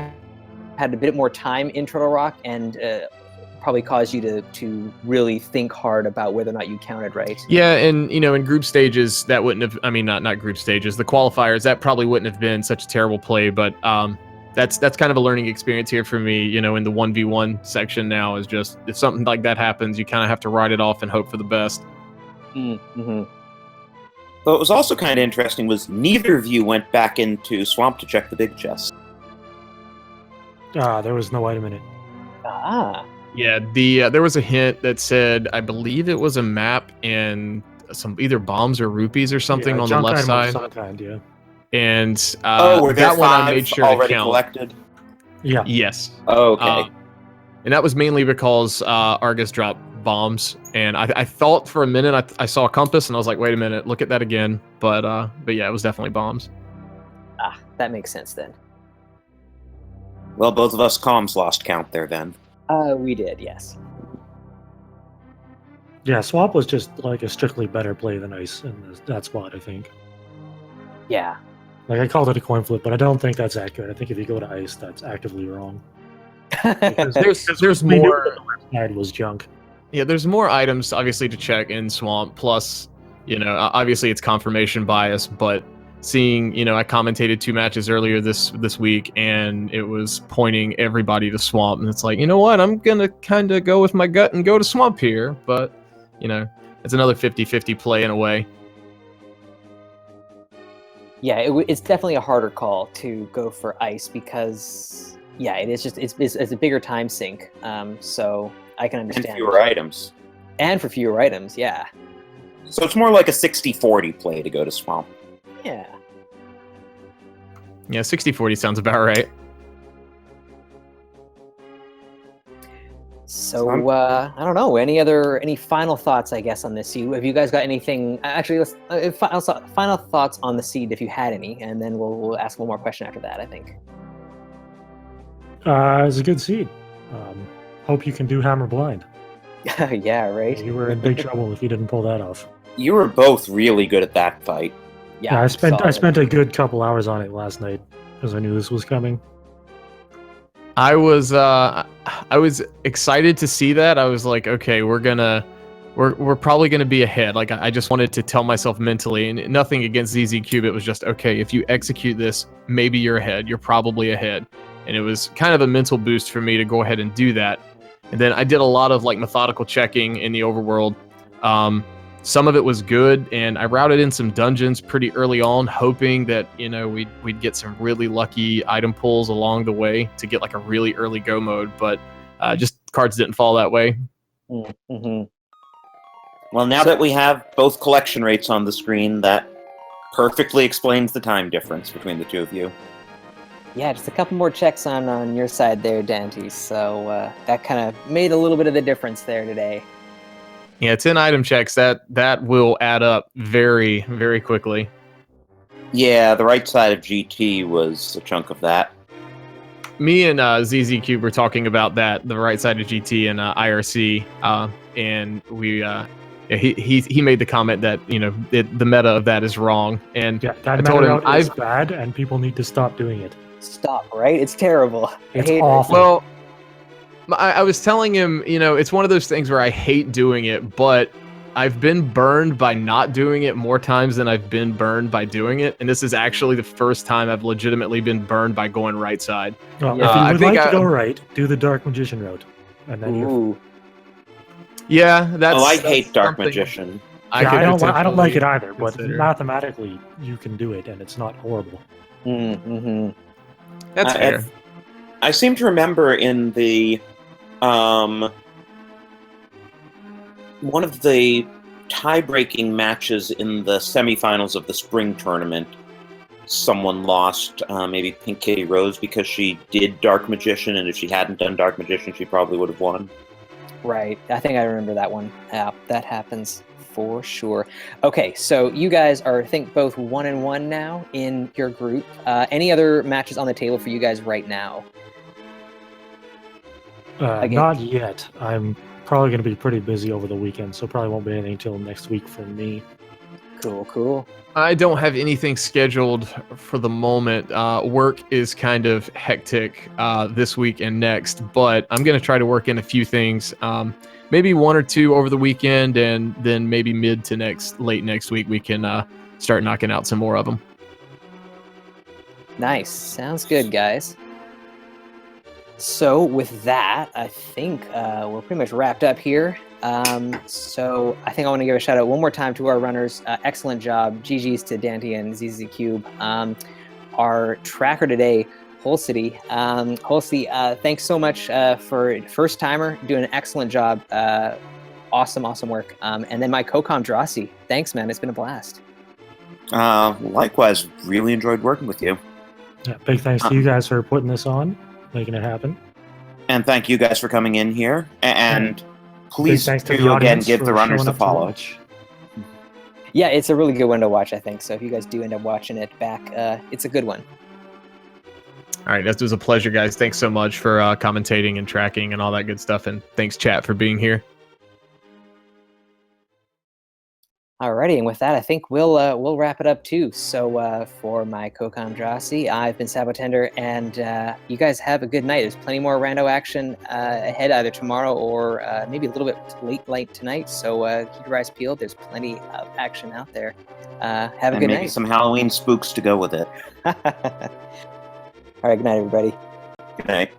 had a bit more time in Turtle Rock and probably caused you to really think hard about whether or not you counted right. Yeah, and you know, in group stages, that wouldn't have. I mean, not group stages. The qualifiers, that probably wouldn't have been such a terrible play, but that's kind of a learning experience here for me. You know, in the 1v1 section now is just if something like that happens, you kind of have to write it off and hope for the best. Mm-hmm. What was also kind of interesting was neither of you went back into Swamp to check the big chest. There was no item in it. Ah. Yeah, there was a hint that said, I believe it was a map and some either bombs or rupees or something on the left side. Some kind, yeah. And were there that one I five made sure already to count. collected? Yeah. Yes. Oh, okay. And that was mainly because Argus dropped bombs, and I thought for a minute I saw a compass, and I was like, wait a minute, look at that again. But yeah, it was definitely bombs. Ah, that makes sense then. Well, both of us comms lost count there then. We did, yes. Yeah, Swamp was just like a strictly better play than Ice in that spot, I think. Yeah. Like, I called it a coin flip, but I don't think that's accurate. I think if you go to Ice, that's actively wrong. There's more. The left side was junk. Yeah, there's more items obviously to check in Swamp. Plus, you know, obviously it's confirmation bias, but seeing, you know, I commentated 2 matches earlier this week, and it was pointing everybody to Swamp, and it's like, you know what, I'm gonna kind of go with my gut and go to Swamp here, but you know, it's another 50-50 play in a way. Yeah, it's definitely a harder call to go for Ice because, yeah, it is just it's a bigger time sink. So I can understand. And fewer items. And for fewer items, yeah. So it's more like a 60-40 play to go to Swamp. Yeah. Yeah, 60-40 sounds about right. So I don't know. Any final thoughts? I guess on this seed. Have you guys got anything? Actually, let's final thoughts on the seed if you had any, and then we'll ask one more question after that. I think. It's a good seed. Hope you can do Hammer Blind. Yeah, right. You were in big trouble if you didn't pull that off. You were both really good at that fight. Yeah, I spent a good couple hours on it last night because I knew this was coming. I was excited to see that. I was like, okay, we're probably gonna be ahead. Like, I just wanted to tell myself mentally, and nothing against ZzCube. It was just, okay, if you execute this, maybe you're ahead. You're probably ahead. And it was kind of a mental boost for me to go ahead and do that. And then I did a lot of like methodical checking in the overworld. Some of it was good, and I routed in some dungeons pretty early on, hoping that, you know, we'd get some really lucky item pulls along the way to get like a really early go mode, but just cards didn't fall that way. Mm-hmm. Well, now that we have both collection rates on the screen, that perfectly explains the time difference between the two of you. Yeah, just a couple more checks on your side there, Daaanty. So that kind of made a little bit of the difference there today. Yeah, 10 item checks, that will add up very, very quickly. Yeah, the right side of GT was a chunk of that. Me and ZzCube were talking about that, the right side of GT and IRC, and we he made the comment that, you know, the meta of that is wrong, and yeah, that I told him is bad, and people need to stop doing it. Stop, right? It's terrible. It's I hate awful. Well, I was telling him, it's one of those things where I hate doing it, but I've been burned by not doing it more times than I've been burned by doing it, and this is actually the first time I've legitimately been burned by going right side. Well, Yeah. if you I would think like to go right, do the Dark Magician route. And then you're... Ooh. Yeah, that's. I that's hate Dark something Magician. Yeah, could I don't like it potentially either, but consider. mathematically, you can do it, and it's not horrible. Mm-hmm. That's fair. I seem to remember in the one of the tie-breaking matches in the semifinals of the spring tournament, someone lost, maybe Pink Kitty Rose, because she did Dark Magician, and if she hadn't done Dark Magician, she probably would have won. Right. I think I remember that one. Yeah, that happens for sure. Okay, so you guys are, I think, both 1-1 now in your group. Any other matches on the table for you guys right now? Again. Not yet. I'm probably going to be pretty busy over the weekend, so probably won't be anything until next week for me. Cool. I don't have anything scheduled for the moment. Work is kind of hectic this week and next, but I'm going to try to work in a few things. Maybe one or two over the weekend, and then maybe late next week, we can start knocking out some more of them. Nice. Sounds good, guys. So with that, I think we're pretty much wrapped up here. So I think I want to give a shout out one more time to our runners. Excellent job. GG's to Daaanty and ZzCube. Our tracker today, Holcity. Holcity, thanks so much for first timer, doing an excellent job. Awesome work. And then my co-com Drossi. Thanks, man. It's been a blast. Likewise, really enjoyed working with you. Yeah, big thanks to you guys for putting this on, making it happen. And thank you guys for coming in here. And please thanks to the do again audience give the for runners showing the up to follow. watch. Yeah, it's a really good one to watch, I think. So if you guys do end up watching it back, it's a good one. All right, this was a pleasure, guys. Thanks so much for commentating and tracking and all that good stuff, and thanks, chat, for being here. Alrighty, and with that, I think we'll wrap it up too. So for my co-com Drossi, I've been Sabotender, and you guys have a good night. There's plenty more rando action ahead, either tomorrow or maybe a little bit late tonight. So keep your eyes peeled. There's plenty of action out there. Have a And good maybe night. some Halloween spooks to go with it. All right, good night, everybody. Good night.